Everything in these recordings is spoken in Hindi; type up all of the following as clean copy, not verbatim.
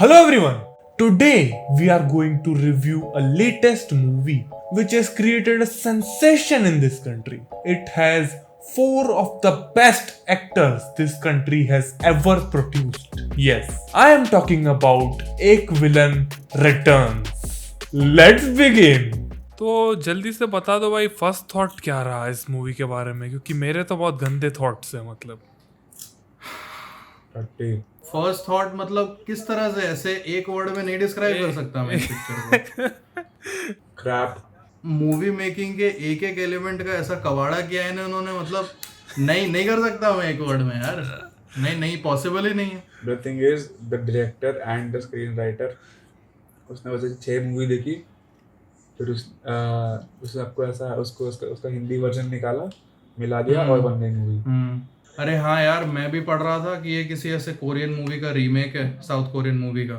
Hello everyone. Today we are going to review a latest movie which has created a sensation in this country. It has four of the best actors this country has ever produced. Yes, I am talking about Ek Villain Returns. Let's begin. तो जल्दी से बता दो भाई, फर्स्ट थॉट क्या रहा इस मूवी के बारे में, क्योंकि मेरे तो बहुत गंदे थॉट्स हैं। मतलब फर्स्ट थॉट मतलब किस तरह से, ऐसे एक वर्ड में नहीं डिस्क्राइब कर सकता मैं इस पिक्चर को। क्रैप मूवी मेकिंग के एक एक एलिमेंट का ऐसा कबाड़ा किया है इन्होंने, मतलब नहीं कर सकता मैं एक वर्ड में यार। नहीं पॉसिबल ही नहीं है। The thing is the director and the screen writer, उसने वैसे 6 मूवी देखी, फिर उसने आपको ऐसा उसका हिंदी वर्जन निकाला, मिला दिया और बन गई मूवी। अरे हाँ यार, मैं भी पढ़ रहा था कि ये किसी ऐसे कोरियन मूवी का रीमेक है, साउथ कोरियन मूवी का।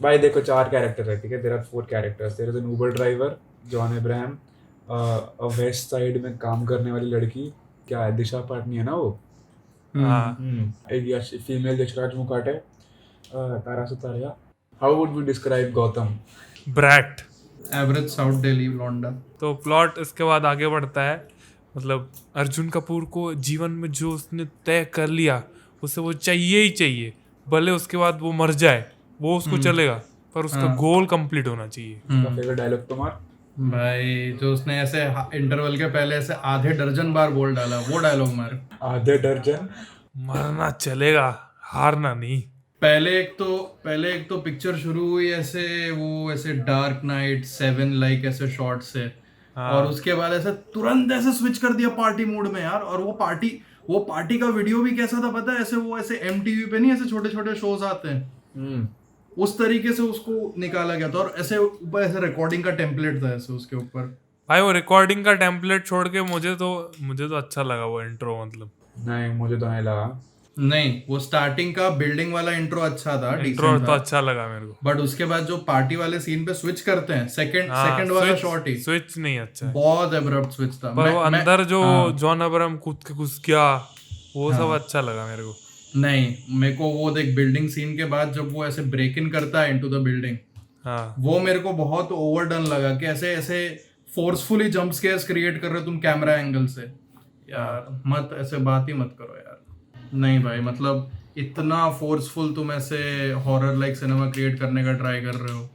भाई देखो 4 कैरेक्टर है, ठीक है। There are 4 characters. There is an Uber driver John Abraham, west side में काम करने वाली लड़की, क्या है, दिशा पाटनी है ना वो। एक female Yashraj Mukhate, Tara Sutaria. How would we describe Gautam? Brat, average south Delhi लौंडा। तो प्लॉट इसके बाद आगे बढ़ता है। मतलब अर्जुन कपूर को जीवन में जो उसने तय कर लिया उसे वो चाहिए ही चाहिए, भले उसके बाद वो मर जाए वो उसको चलेगा, पर उसका गोल कंप्लीट होना चाहिए। उसका फेवरेट डायलॉग तो मार भाई, जो उसने ऐसे इंटरवल के पहले ऐसे आधे दर्जन बार बोल डाला, वो डायलॉग मार। आधे दर्जन। मरना चलेगा, हारना नहीं। पहले एक तो पिक्चर शुरू हुई ऐसे, वो ऐसे डार्क नाइट 7 लाइक ऐसे शॉट से, और उसके बाद ऐसे तुरंत ऐसे स्विच कर दिया पार्टी मोड में यार। और वो पार्टी का वीडियो भी कैसा था पता है, ऐसे वो ऐसे MTV पे नहीं ऐसे छोटे छोटे शोज आते हैं, उस तरीके से उसको निकाला गया था। और ऐसे ऊपर ऐसे रिकॉर्डिंग का टेम्पलेट था ऐसे उसके ऊपर। भाई वो रिकॉर्डिंग का टेम्पलेट छोड़ के मुझे तो अच्छा लगा वो इंट्रो। मतलब नहीं, मुझे तो नहीं लगा। नहीं, वो स्टार्टिंग का बिल्डिंग वाला इंट्रो अच्छा था, इंट्रो decent तो था। अच्छा लगा मेरे को, बट उसके बाद जो पार्टी वाले सीन पे स्विच करते हैं, सेकंड वाला शॉट ही स्विच नहीं अच्छा है। बहुत एब्रप्ट स्विच था। पर वो अंदर जो जॉन अब्राहम कूद के घुस गया, वो सब अच्छा लगा मेरे को। नहीं, मेरे को वो देख, बिल्डिंग सीन के बाद जब वो ऐसे ब्रेक इन करता है इनटू द बिल्डिंग, हाँ, वो मेरे को बहुत ओवरडन लगा कि ऐसे फोर्सफुली जंप स्केयर्स क्रिएट कर रहे हो तुम कैमरा एंगल से। यार मत ऐसे बात ही मत करो यार। नहीं भाई, मतलब इतना फोर्सफुल तुम ऐसे हॉरर लाइक सिनेमा क्रिएट करने का ट्राई कर रहे हो,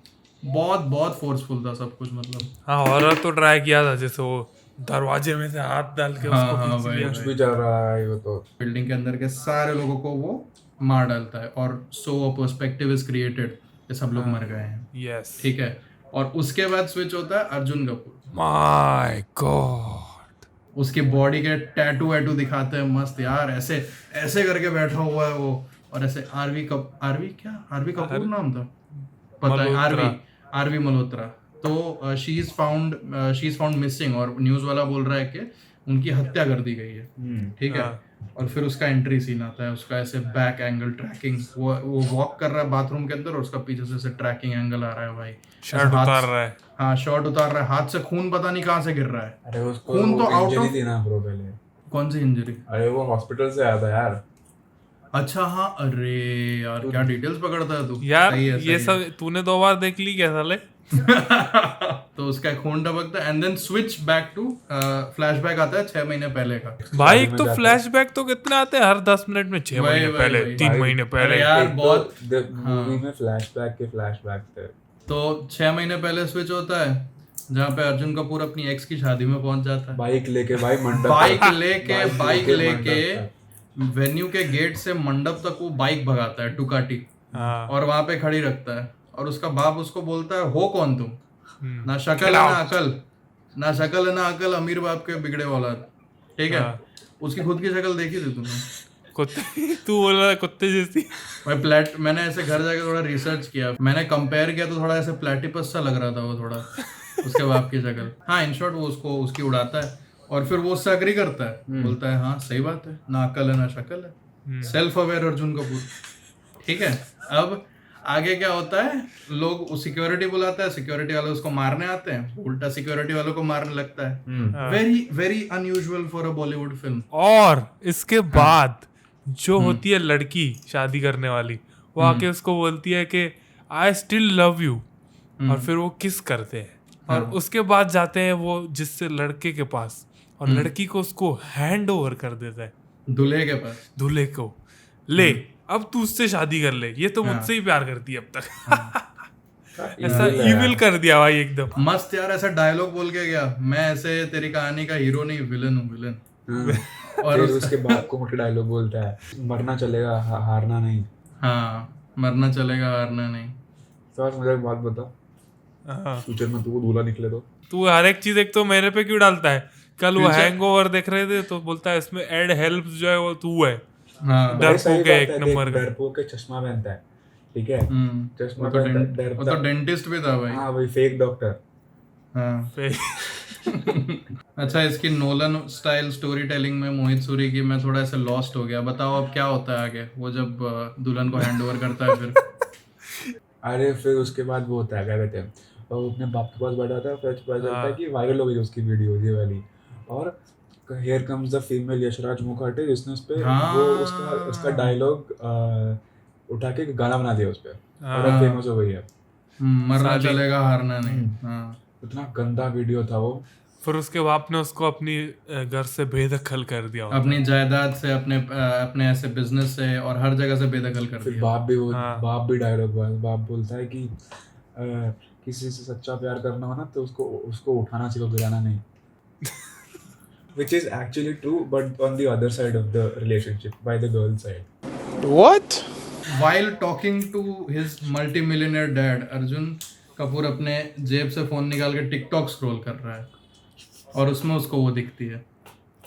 बहुत फोर्सफुल था सब कुछ। मतलब हाँ, हॉरर तो ट्राई किया था, जैसे वो दरवाजे में से हाथ डाल के उसको खींच लिया। कुछ भी चल रहा है वो तो। बिल्डिंग के अंदर के सारे लोगों को वो मार डालता है, और सो अ पर्सपेक्टिव इज क्रिएटेड कि सब लोग मर गए हैं। यस, ठीक है। और उसके बाद स्विच होता है अर्जुन कपूर। माय गॉड, उसकी बॉडी के टैटू दिखाते हैं मस्त यार, ऐसे करके बैठा हुआ है वो। और ऐसे आरवी कपूर नाम था, पता है, आरवी मल्होत्रा। तो शी इज फाउंड मिसिंग, और न्यूज वाला बोल रहा है कि उनकी हत्या कर दी गई है। ठीक है। और फिर उसका एंट्री सीन आता है, उसका ऐसे बैक एंगल ट्रैकिंग, वो वॉक कर रहा है बाथरूम के अंदर, और उसका पीछे से ऐसे ट्रैकिंग एंगल आ रहा है भाई। शर्ट उतार रहा है। हाँ, शर्ट उतार रहा है, हाथ से खून पता नहीं कहाँ से गिर रहा है। अरे उसको खून तो आउट इंजरी ऑफ, थी ना ब्रो पहले। कौन सी इंजरी? अरे वो हॉस्पिटल से आया था यार। अच्छा हाँ, अरे यार क्या डिटेल्स पकड़ता है तू यार। सही है, ये सब तूने 2 बार देख ली क्या साले? तो उसका खून टपकता है, and then switch back to flashback आता है 6 महीने पहले का। भाई एक तो फ्लैशबैक तो कितने आते हैं हर 10 मिनट में, 6 महीने पहले, 3 महीने पहले यार बहुत। मूवी में फ्लैशबैक थे। तो 6 महीने पहले स्विच होता है, जहाँ पे अर्जुन कपूर अपनी एक्स की शादी में पहुंच जाता है, बाइक लेके भाई मंडप बाइक लेके वेन्यू के गेट से मंडप तक वो बाइक भगाता है डुकाटी, और वहां पे खड़ी रखता है। और उसका बाप उसको बोलता है, हो कौन तुम? ना शक्ल है ना अकल, अमीर बाप के बिगड़े औलाद। ठीक है। उसकी खुद की शक्ल देखी थी तुमने? कुत्ते, तू बोल रहा है कुत्ते जैसी। भाई मैंने ऐसे घर जाके थोड़ा रिसर्च किया, मैंने कंपेयर किया, तो थोड़ा ऐसे प्लेटिपस सा लग रहा था वो थोड़ा, उसके बाप की शक्ल। हाँ, इन शॉर्ट वो उसकी उड़ाता है, और फिर वो उससे अग्री करता है, बोलता है हाँ सही बात है, ना अकल है ना शक्ल है। Self aware Arjun Kapoor. ठीक है। अब आगे क्या होता है, लोग सिक्योरिटी बुलाता है, सिक्योरिटी वाले उसको मारने आते हैं, उल्टा सिक्योरिटी वालों को मारने लगता है। Very very unusual for a Bollywood film. और इसके बाद जो होती है लड़की शादी करने वाली, वो आके उसको बोलती है कि आई स्टिल लव यू, और फिर वो किस करते हैं और उसके बाद जाते हैं वो जिससे लड़के के पास, और लड़की को उसको हैंड ओवर कर देता है दूल्हे के पास। दूल्हे को, ले अब तू उससे शादी कर ले, ये तो मुझसे ही प्यार करती है अब तक। ऐसा ईविल कर दिया भाई एकदम मस्त यार, ऐसा डायलॉग बोल के गया, मैं ऐसे तेरी कहानी का हीरो नहीं विलन हूँ, विलन। और उसके बाप को मोटे डायलॉग बोलता है, मरना चलेगा हारना नहीं। हाँ, मरना चलेगा हारना नहीं। तो मुझे एक बात बता, फ्यूचर में तू दूल्हा निकले तो तू हर एक चीज एक तो मेरे पे क्यों डालता है? कल वो हैंगओवर देख रहे थे तो बोलता है इसमें एड हेल्प जो है वो तू है। हाँ, डरपोक है एक नंबर का। डरपोक के चश्मा पहनता है, ठीक है, चश्मा वो तो डेंटिस्ट भी था भाई। हाँ भाई, फेक डॉक्टर। हाँ। अच्छा, इसकी नोलन स्टाइल स्टोरी टेलिंग में मोहित सूरी की मैं थोड़ा ऐसे लॉस्ट हो गया। बताओ अब क्या होता है आगे, वो जब दुल्हन को हैंड ओवर करता है फिर? अरे फिर उसके बाद वो होता है, क्या कहते हैं, वो अपने बाप के पास बैठा था, फिर पता चलता है कि वायरल हो गई उसकी वीडियो ये वाली, और here comes the female Yashraj Mukherjee, जिसने उस पे वो उसका डायलॉग उठा के गाना बना दिया उस पे, और अब फेमस हो गई है। मरना चलेगा हारना नहीं। हाँ, इतना गंदा वीडियो था वो। फिर उसके बाप ने उसको अपनी घर से बेदखल कर दिया, अपनी जायदाद से, अपने ऐसे बिजनेस से और हर जगह से बेदखल कर फिर दिया। बाप भी डायलॉग, बाप बोलता है कि किसी से सच्चा प्यार करना हो ना तो उसको उठाना चाहिए, गिराना नहीं। Which is actually true, but on the other side of the relationship, by the girl side. What? While talking to his multi-millionaire dad, Arjun Kapoor अपने जेब से फोन निकाल के टिकटॉक स्क्रॉल कर रहा है, और उसमें उसको वो दिखती है।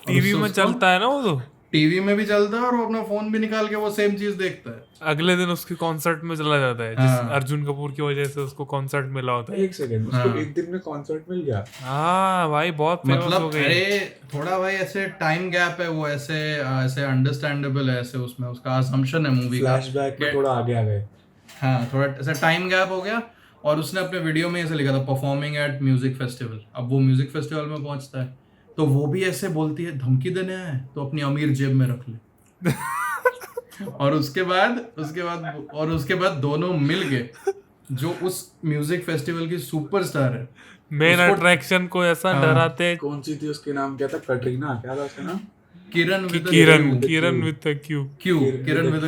टीवी में चलता है ना वो, तो टीवी में भी चलता है और वो अपना फोन भी निकाल के वो सेम चीज देखता है। अगले दिन उसके कॉन्सर्ट में चला जाता है, जिस अर्जुन कपूर की वजह से उसको कॉन्सर्ट मिला होता है। एक सेकंड, उसको एक दिन में कॉन्सर्ट मिल गया। हाँ भाई, बहुत फेमस मतलब हो गई। अरे थोड़ा भाई ऐसे टाइम गैप है, वो ऐसे अंडरस्टैंडेबल है, ऐसे उसमें उसका असम्पशन है मूवी का। फ्लैशबैक में थोड़ा आगे आ गए। हाँ, थोड़ा ऐसा टाइम गैप हो गया, और उसने अपने वीडियो में ऐसे लिखा था परफॉर्मिंग एट म्यूजिक फेस्टिवल। अब वो म्यूजिक फेस्टिवल में पहुंचता है तो वो भी ऐसे बोलती है, धमकी देने आए तो अपनी अमीर जेब में रख ले। और उसके बाद दोनों मिल के जो उस म्यूजिक फेस्टिवल की सुपरस्टार है, मेन अट्रैक्शन को ऐसा डराते हैं। कौन सी थी उसके नाम, क्या था, कटरीना, क्या था उसका नाम? किरण विद अ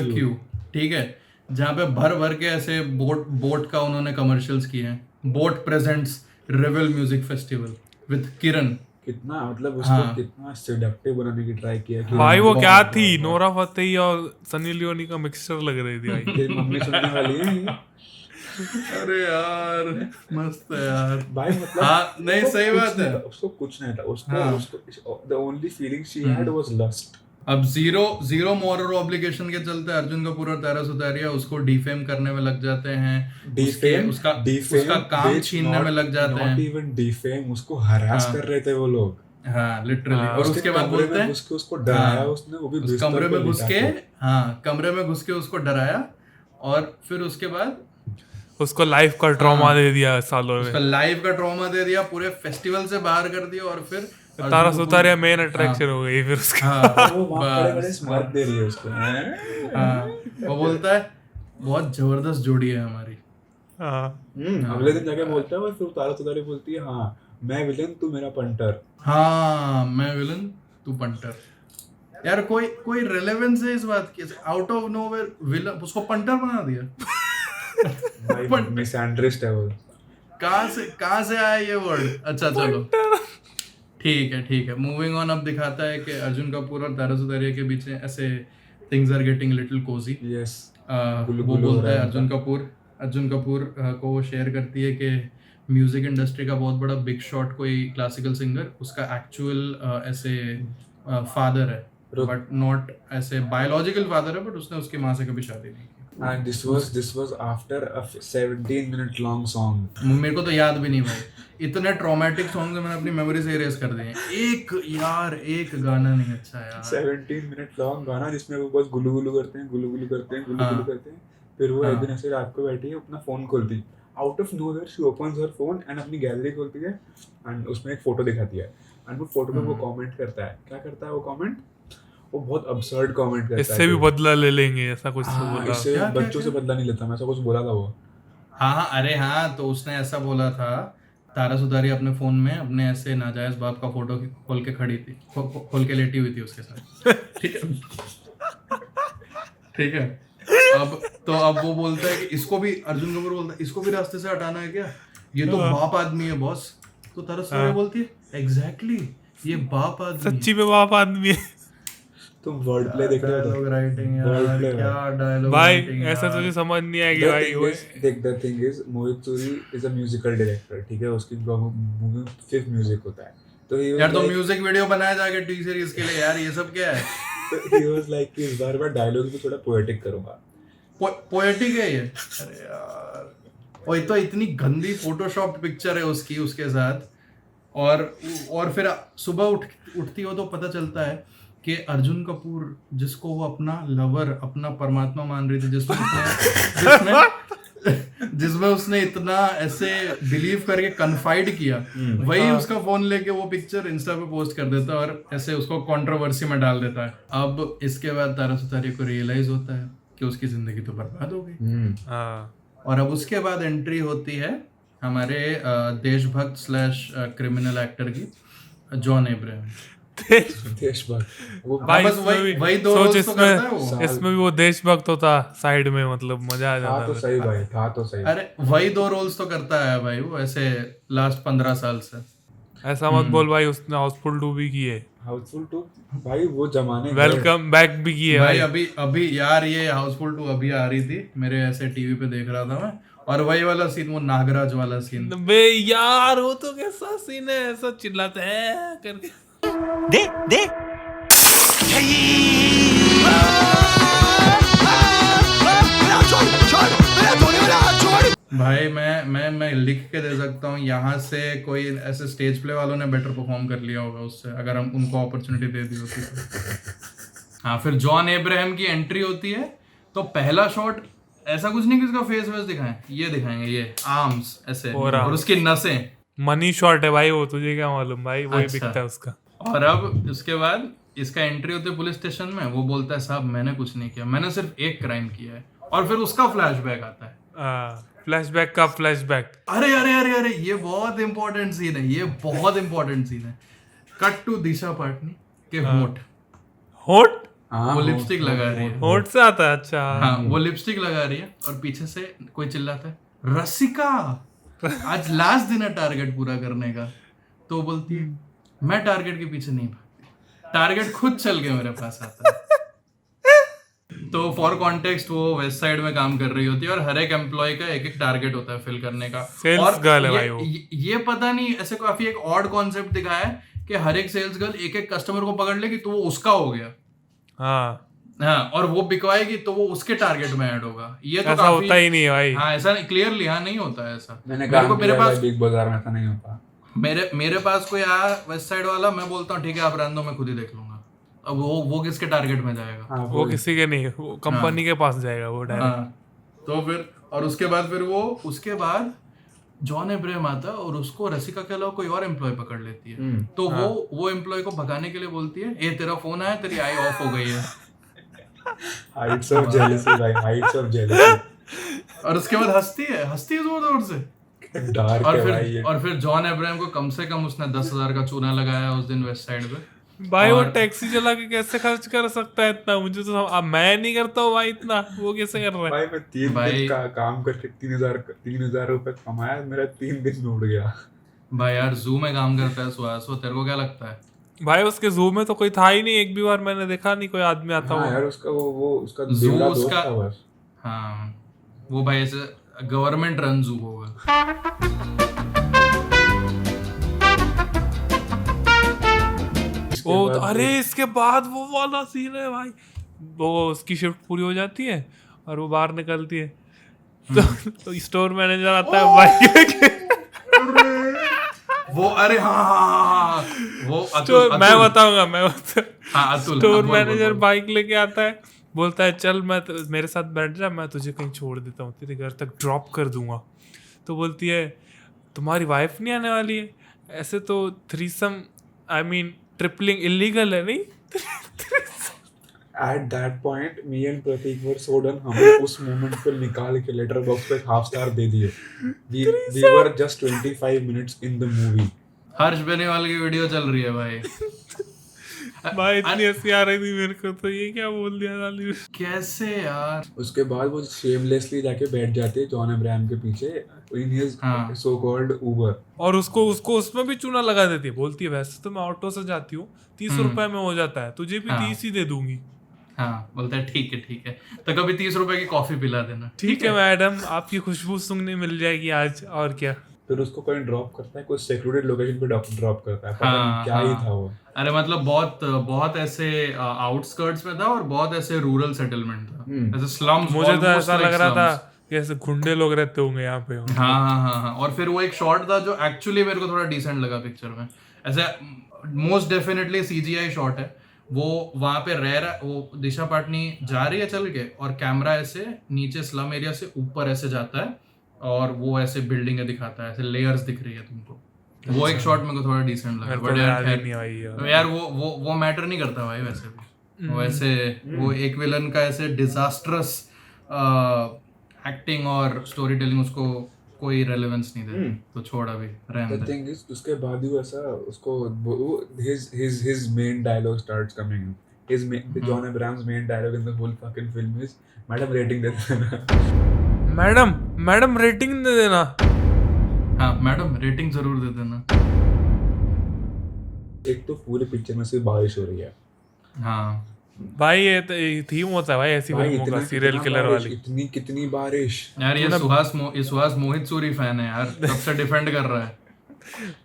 क्यू, ठीक है, जहाँ पे भर भर के ऐसे बोट का उन्होंने कमर्शियल्स किए हैं। Boat presents Revel music festival with Kiran. कितना मतलब उसको कितना सेडक्टिव बनाने की ट्राई किया कि भाई वो क्या थी, नोरा फतेही और सनी लियोनी का मिक्सचर लग रही थी भाई। तेरी मम्मी सुनने वाली है ये। अरे यार मस्त है यार भाई, मतलब हाँ, नहीं सही बात है। उसको कुछ नहीं था, उसको the only feeling she had was lust. अब जीरो मॉरल ऑब्लिगेशन के चलते अर्जुन कपूर और तारा सुतारिया उसको डिफेम करने में लग जाते हैं, उसका काम छीनने में लग जाते हैं। नॉट इवन डिफेम, उसको हरास कर रहे थे वो लोग। हाँ, लिटरली। और उसके बाद बोलते हैं उसको डराया उसने, वो भी कमरे में घुस के। हाँ, कमरे में घुस के उसको डराया, और फिर उसके बाद उसको लाइफ का ट्रॉमा दे दिया सालों में। उसका लाइफ का ट्रॉमा दे दिया, पूरे फेस्टिवल से बाहर कर दिया, और फिर तारा सुतारिया मेन अट्रैक्शन हो गई फिर उसका। वो वहां खड़े स्मार्ट दे रही है उसको। हाँ, वो बोलता है बहुत जबरदस्त जोड़ी है हमारी। अगले दिन जाके बोलता है, और फिर तारा सुतारिया बोलती है, हाँ मैं विलन तू मेरा पंटर। हाँ, मैं विलन तू पंटर। यार कोई रेलेवेंस है इस बात की? आउट ऑफ नोवेयर विलन उसको पंटर बना दिया। भाई मिसएंडरस्ट है वो। कहाँ से आया ये वर्ड? अच्छा चलो, ठीक है, मूविंग ऑन। अब दिखाता है कि अर्जुन कपूर और तारा सुतारिया के बीच ऐसे things are getting little cosy. Yes, वो बोलता है अर्जुन कपूर को वो शेयर करती है कि म्यूजिक इंडस्ट्री का बहुत बड़ा बिग शॉट कोई क्लासिकल सिंगर उसका एक्चुअल ऐसे फादर है, बट नॉट ऐसे बायोलॉजिकल फादर है, बट उसने उसकी माँ से कभी शादी नहीं की। And this was after a 17-minute long song. मेरे को तो याद भी नहीं भाई, इतने ट्रॉमेटिक सॉन्ग मैंने अपनी मेमोरी से इरेज कर दिए। एक गाना नहीं अच्छा यार। 17-minute long गाना जिसमें वो बस गुलू गुलू करते हैं। फिर वो एक दिन ऐसे रात को बैठी है, अपना फोन खोलती, out of nowhere she opens her phone and अपनी गैलरी खोलती है, एंड उसमें एक फोटो दिखाती है, एंड वो फोटो में वो कमेंट करता है। क्या करता है वो कमेंट? वो बहुत absurd comment करता है इससे भी बदला ले लेंगे ऐसा कुछ तो हाँ, बोला। इससे क्या, बच्चों से बदला नहीं लेता मैं, ऐसा कुछ बोला था वो। हाँ, अरे हाँ, तो उसने ऐसा बोला था, तारा सुतारी अपने फोन में अपने ऐसे नाजायज बाप का फोटो खोल के खड़ी थी, खोल के लेटी हुई थी उसके साथ, ठीक है, ठीक है। अब वो बोलता है कि इसको भी, अर्जुन कपूर बोलता है इसको भी रास्ते से हटाना है क्या, ये तो बाप आदमी है बॉस। तो तारा सुतारी बोलती है एग्जैक्टली, ये बाप आदमी है। सच्ची में बाप आदमी है तुम वर्ड प्ले देख रहे हो डायलॉग राइटिंग यार, Wordplay, क्या डायलॉग भाई, राइटिंग ऐसा तुझे समझ नहीं आएगी The भाई। thing is, देख the thing is, Mohit Suri is a musical director, ठीक है, उसकी मूवी सिर्फ म्यूजिक होता है, तो he was यार, तो like- म्यूजिक वीडियो बनाया जाके टी सीरीज के लिए यार, ये सब क्या है? तो he was like कि इस बार मैं डायलॉग भी थोड़ा पोएटिक करूंगा। पोएटिक है ये? अरे यार, और तो इतनी गंदी फोटोशॉप पिक्चर है उसकी, उसके साथ। और फिर सुबह उठती हो तो पता चलता है कि अर्जुन कपूर, जिसको वो अपना लवर, अपना परमात्मा मान रही थी, जिसमें उसने इतना ऐसे बिलीव करके कन्फाइड किया, वही उसका फोन लेके वो पिक्चर इंस्टा पे पोस्ट कर देता है और ऐसे उसको कंट्रोवर्सी में डाल देता है। अब इसके बाद तारा सुतारी को रियलाइज होता है कि उसकी जिंदगी तो बर्बाद हो गई। हाँ, और अब उसके बाद एंट्री होती है हमारे देशभक्त स्लैश क्रिमिनल एक्टर की, जॉन अब्राहम। देशभक्त, वो भाई बस वही दो सोच रोल्स तो करता है वो। इसमें भी वो देशभक्त होता साइड में, मतलब मजा आ था तो जाता। सही भाई, था तो सही। अरे वही दो रोल्स तो करता है भाई वो, ऐसे लास्ट 15 साल से। ऐसा मत बोल भाई, उसने हाउसफुल 2 भी की है, हाउसफुल 2 भाई वो जमाने गए। वेलकम बैक भी की है भाई भाई। अभी यार, ये हाउसफुल 2 अभी आ रही थी, मेरे ऐसे टीवी पे देख रहा था मैं, और वही वाला सीन, वो नागराज वाला सीन। बे यार, वो तो कैसा सीन है, ऐसा चिल्लाते हैं करके। दे भाई मैं लिख के दे सकता हूँ, यहाँ से कोई ऐसे स्टेज प्ले वालों ने बेटर परफॉर्म कर लिया होगा उससे, अगर हम उनको अपॉर्चुनिटी दे दी होती तो। हाँ, फिर जॉन अब्राहम की एंट्री होती है, तो पहला शॉट ऐसा कुछ नहीं कि उसका फेस वेस दिखाएं, ये दिखाएंगे, ये आर्म्स ऐसे और उसकी नसें। मनी शॉट है भाई वो, तुझे क्या मालूम भाई, वही अच्छा। बिकता है उसका। और अब उसके बाद इसका एंट्री होती है पुलिस स्टेशन में, वो बोलता है साहब मैंने कुछ नहीं किया, मैंने सिर्फ एक क्राइम किया है, और फिर उसका फ्लैशबैक आता है। फ्लैशबैक का फ्लैशबैक। अरे अरे अरे अरे, ये बहुत इंपॉर्टेंट सीन है, ये बहुत इंपॉर्टेंट सीन है। कट टू दिशा पाटनी के होंठ, होट हाँ, वो लिपस्टिक लगा रही है। होट से आता है, अच्छा। हाँ, वो लिपस्टिक लगा रही है और पीछे से कोई चिल्लाता है रसिका, आज लास्ट दिन है टारगेट पूरा करने का। तो बोलती है मैं टारगेट के पीछे नहीं भागती, टारगेट खुद चल के मेरे पास आता है। तो फॉर कॉन्टेक्स्ट, वो वेस्ट साइड में काम कर रही होती है और हर एक एम्प्लॉय का एक एक टारगेट होता है फिल करने का। Sales और girl है ये, भाई वो। ये पता नहीं, ऐसे काफी एक ऑड कॉन्सेप्ट दिखाया है कि हर एक सेल्स गर्ल एक एक कस्टमर को पकड़ लेगी तो वो उसका हो गया। हाँ, हाँ, और वो बिकवाएगी तो वो उसके टारगेट में ऐड होगा। ये तो ऐसा होता ही नहीं है भाई। हाँ, ऐसा क्लियरली हाँ नहीं होता है ऐसा। मैंने मेरे को काम मेरे किया पास है, बिग बाजार में ऐसा नहीं होता। मेरे पास कोई आया वेस्ट साइड वाला, मैं बोलता हूँ ठीक है आप रहने दो, मैं खुद ही देख लूंगा। अब वो किसके टारगेट में जाएगा? हाँ, वो किसी के नहीं, वो कंपनी के पास जाएगा वो डायरेक्ट। हाँ, तो फिर और उसके बाद जॉन अब्राहम आता है और उसको रसिका के अलावा कोई और एम्प्लॉय पकड़ लेती है। तो वो एम्प्लॉय को भगाने के लिए बोलती है ए तेरा फोन आया, तेरी आई ऑफ हो गई है। हाइट्स ऑफ जेलसी भाई, हाइट्स ऑफ जेलसी। और उसके बाद हंसती है जोर जोर से। डार्क है भाई ये। और फिर जॉन अब्राहम को कम से कम उसने 10,000 का चूना लगाया उस दिन वेस्ट साइड पे। भाई वो टैक्सी चला के कैसे खर्च कर सकता है इतना? मुझे तो अब मैं नहीं करता हूँ भाई इतना, वो कैसे कर रहा है? भाई मैं 3 दिन का काम करके 3,000 रुपए कमाया, मेरा 3 दिन में उड़ गया। भाई यार जू में काम करता है सुहास, वो तेरे को क्या लगता है? भाई उसके जू में तो कोई था ही नहीं, एक भी बार मैंने देखा नहीं कोई आदमी आता हाँ हुआ। यार, उसका वो उसका जू बेवड़ा दोस्त उसका- था बस। हाँ, वो भाई ऐसे गवर्नमेंट रन जू होगा। ओ अरे इसके बाद वो वाला सीन है भाई, वो उसकी शिफ्ट पूरी हो जाती है और वो बाहर निकलती है तो स्टोर मैनेजर आता है बाइक लेके। वो अरे हाँ, वो स्टोर मैं बताऊंगा हाँ, अतुल, स्टोर बोल, मैनेजर बोल। बाइक लेके आता है, बोलता है चल मेरे साथ बैठ जा, मैं तुझे कहीं छोड़ देता हूँ, तेरे घर तक ड्रॉप कर दूंगा। तो बोलती है तुम्हारी वाइफ नहीं आने वाली है? ऐसे तो threesome I mean tripling illegal है नहीं? At that point, me and Pratik were so done. हमें उस moment को निकाल के लेटर बॉक्स पे half star दे दिए. We were just 25 minutes in the movie. Harsh Beniwal की वीडियो चल रही है भाई. भाई इतनी हंसी आ रही थी मेरे को तो ये क्या बोल दिया साली ने। कैसे यार. उसके बाद वो shamelessly जाके बैठ जाते हैं जॉन अब्राहम के पीछे in his so called Uber. और उसको उसमें भी चूना लगा देती है, बोलती है वैसे तो मैं ऑटो से जाती हूँ 30 रुपए में हो जाता है, तुझे भी 30 ही दे दूंगी. हाँ बोलता है ठीक है तो कभी 30 रुपए की कॉफी पिला देना. ठीक है मैडम, आपकी खुशबू सूंघने मिल जाएगी आज. और क्या. फिर उसको कहीं ड्रॉप करता है, कोई सेक्लूडेड लोकेशन पे ड्रॉप करता है. पता नहीं क्या ही था वो. अरे मतलब बहुत ऐसे आउटस्कर्ट्स में था और बहुत ऐसे रूरल सेटलमेंट था, ऐसे स्लम्स. मुझे तो ऐसा लग रहा था कि ऐसे गुंडे लोग रहते होंगे यहाँ पे. हाँ. और फिर वो एक शॉट था जो एक्चुअली मेरे को थोड़ा डिसेंट लगा पिक्चर में. ऐसे मोस्ट डेफिनेटली CGI शॉट है. वो वहां पे रह रहा, वो दिशा पाटनी जा रही है चल के और कैमरा ऐसे नीचे स्लम एरिया से ऊपर ऐसे जाता है और वो ऐसे बिल्डिंग दिखाता है, ऐसे लेयर्स दिख रही है तुमको. वो एक शॉट मेरे को थोड़ा डिसेंट लगा. बट यार वो मैटर नहीं करता भाई. वैसे वो एक विलन का ऐसे डिजास्ट्रस एक्टिंग और स्टोरी टेलिंग उसको कोई रेलेवेंस नहीं दे, तो छोड़ अभी रहने दे. थिंग इज उसके बाद भी ऐसा उसको his main dialogue starts coming. John Abraham's main dialogue in the whole fucking film is madam rating दे देना. मैडम रेटिंग दे देना. हाँ मैडम रेटिंग जरूर दे देना. एक तो पूरे पिक्चर में सिर्फ बारिश हो रही है. हाँ भाई ये तो थीम होता है भाई ऐसी फिल्मों का, सीरियल किलर वाली. कितनी बारिश यार. ये सुहास मोहित सूरी फैन है यार, कब से डिफेंड कर रहा है.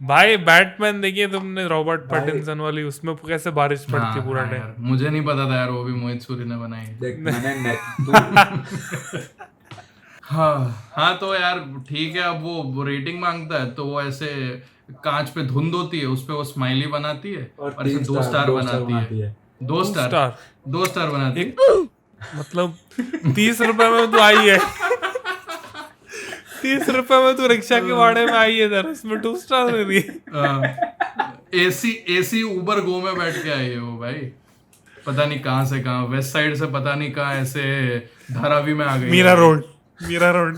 भाई बैटमैन देखिए तुमने, रॉबर्ट पैटिंसन वाली, उसमें कैसे बारिश पड़ती पूरा टाइम. मुझे नहीं पता था यार वो भी मोहित सूरी ने बनाई. देख मैंने हाँ तो यार ठीक है. अब वो रेटिंग मांगता है तो वो ऐसे कांच पे धुंध होती है, उस पे वो स्माइली बनाती है और ऐसे 2 स्टार बनाती है. 2 स्टार बनाती है. मतलब 30 रुपए में तो आई है. 30 रुपए में तो रिक्शा के भाड़े में आई है इधर, उसमें 2 स्टार दे रही है. एसी उबर गो में बैठ के आई है वो भाई. पता नहीं कहाँ से कहाँ, वेस्ट साइड से पता नहीं कहाँ ऐसे धारावी में आ गई. मीरा रोड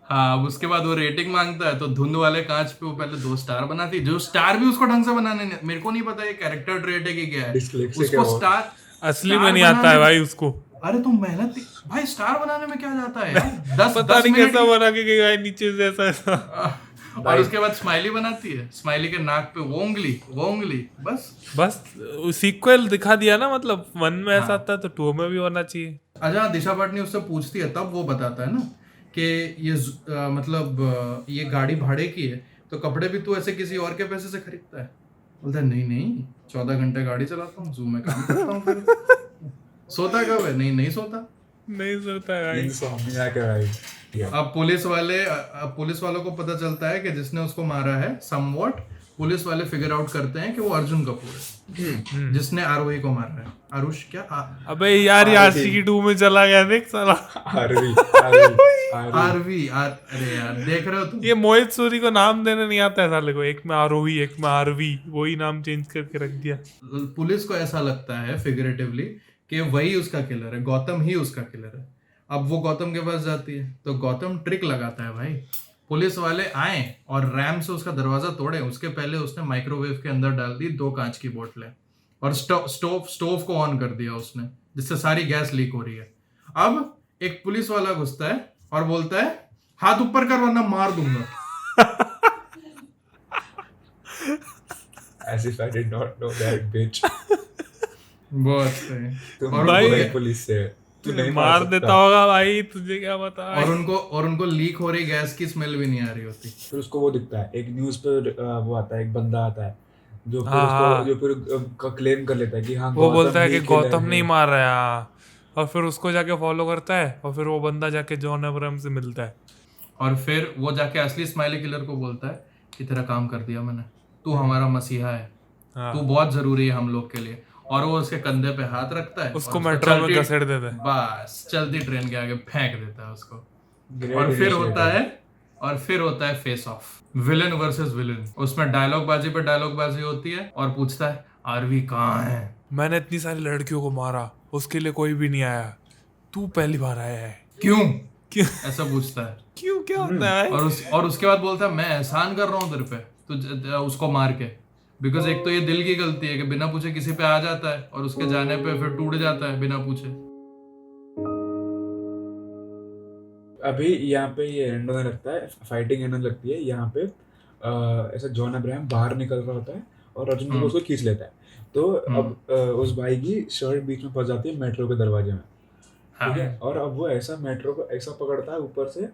हाँ. अब उसके बाद वो रेटिंग मांगता है तो धुंध वाले कांच पे वो पहले 2 स्टार बनाती है. जो स्टार भी उसको ढंग से बनाने नहीं, मेरे को नहीं पता ये कैरेक्टर ट्रेट है कि क्या है. उसको स्टार असली में नहीं आता है भाई उसको. अरे तुम मेहनत भाई, स्टार बनाने में क्या जाता है यार. 10 पता नहीं कैसा बना के गई भाई नीचे से ऐसा. और उसके बाद स्माइली बनाती है. स्माइली के नाक पे वो उंगली बस सीक्वल दिखा दिया ना. मतलब 1 में ऐसा आता है तो 2 में भी होना चाहिए. अच्छा दिशा पाटनी उससे पूछती है तब वो बताता है ना कि ये मतलब ये गाड़ी भाड़े की है तो कपड़े भी तू ऐसे किसी और के पैसे से खरीदता है. बोलता है नहीं 14 घंटे गाड़ी चलाता हूँ, जू में काम करता हूँ. फिर सोता कब है? नहीं सोता है भाई. अब पुलिस वालों को पता चलता है कि जिसने उसको मारा है समवॉट. पुलिस वाले फिगर आउट करते हैं कि वो अर्जुन कपूर है जिसने आरोही को मारा है. आरुष क्या अबे यार ये आशिकी 2 में चला गया देख साला. आरवी. अरे यार देख रहे हो तुम, ये मोहित सूरी को नाम देने नहीं आता है साले को. एक में आरोही एक में आरवी, वही नाम चेंज करके रख दिया. पुलिस को ऐसा लगता है फिगरेटिवली कि वही उसका किलर है, गौतम ही उसका किलर है. अब वो गौतम के पास जाती है तो गौतम ट्रिक लगाता है भाई. पुलिस वाले आए और रैम से उसका दरवाजा तोड़े, उसके पहले उसने माइक्रोवेव के अंदर डाल दी 2 कांच की बोतलें और स्टोव को ऑन कर दिया उसने, जिससे सारी गैस लीक हो रही है. अब एक पुलिस वाला घुसता है और बोलता है हाथ ऊपर कर वरना मार दूंगा. As if I did not know that bitch. बहुत सही. तुम भाई पुलिस से तू नहीं मार देता होगा भाई, तुझे क्या पता. और उनको लीक हो रही गैस की स्मेल भी नहीं आ रही होती. फिर उसको वो दिखता है एक न्यूज़ पे, वो आता है एक बंदा आता है जो फिर क्लेम कर लेता है कि हाँ वो बोलता है कि गौतम नहीं मार रहा है. और फिर उसको जाके फॉलो करता है और फिर वो बंदा जाके जॉन अब्राहम से मिलता है और फिर वो जाके असली स्माइली किलर को बोलता है कि तेरा काम कर दिया मैंने, तू हमारा मसीहा है. तू बहुत जरूरी है हम लोग के लिए. और वो उसके कंधे पे हाथ रखता है, उसको मेट्रो में घसीट देता है. बस चलती ट्रेन के आगे फेंक देता है उसको. और फिर होता है और फिर होता है face of, villain versus villain. उसमें डायलॉग बाजी पे डायलॉग बाजी होती है और पूछता है आरवी कहाँ है। मैंने इतनी सारी लड़कियों को मारा, उसके लिए कोई भी नहीं आया, तू पहली बार आया है, क्यों क्यों ऐसा पूछता है। क्यों क्या होता है? और उसके बाद बोलता है मैं एहसान कर रहा हूँ तेरे पे, तो उसको मार के। बिकॉज एक तो ये दिल की गलती है कि बिना पूछे किसी पे आ जाता है और उसके जाने पे फिर टूट जाता है बिना पूछे। अभी यहाँ पे ये एंड होने लगता है, फाइटिंग एंड होने लगती है यहाँ पे। ऐसा जॉन अब्राहम बाहर निकल रहा होता है और अर्जुन कपूर उसको खींच लेता है। तो अब उस भाई की शर्ट बीच में फंस जाती है मेट्रो के दरवाजे में, ठीक है। और अब वो ऐसा मेट्रो को ऐसा पकड़ता है ऊपर से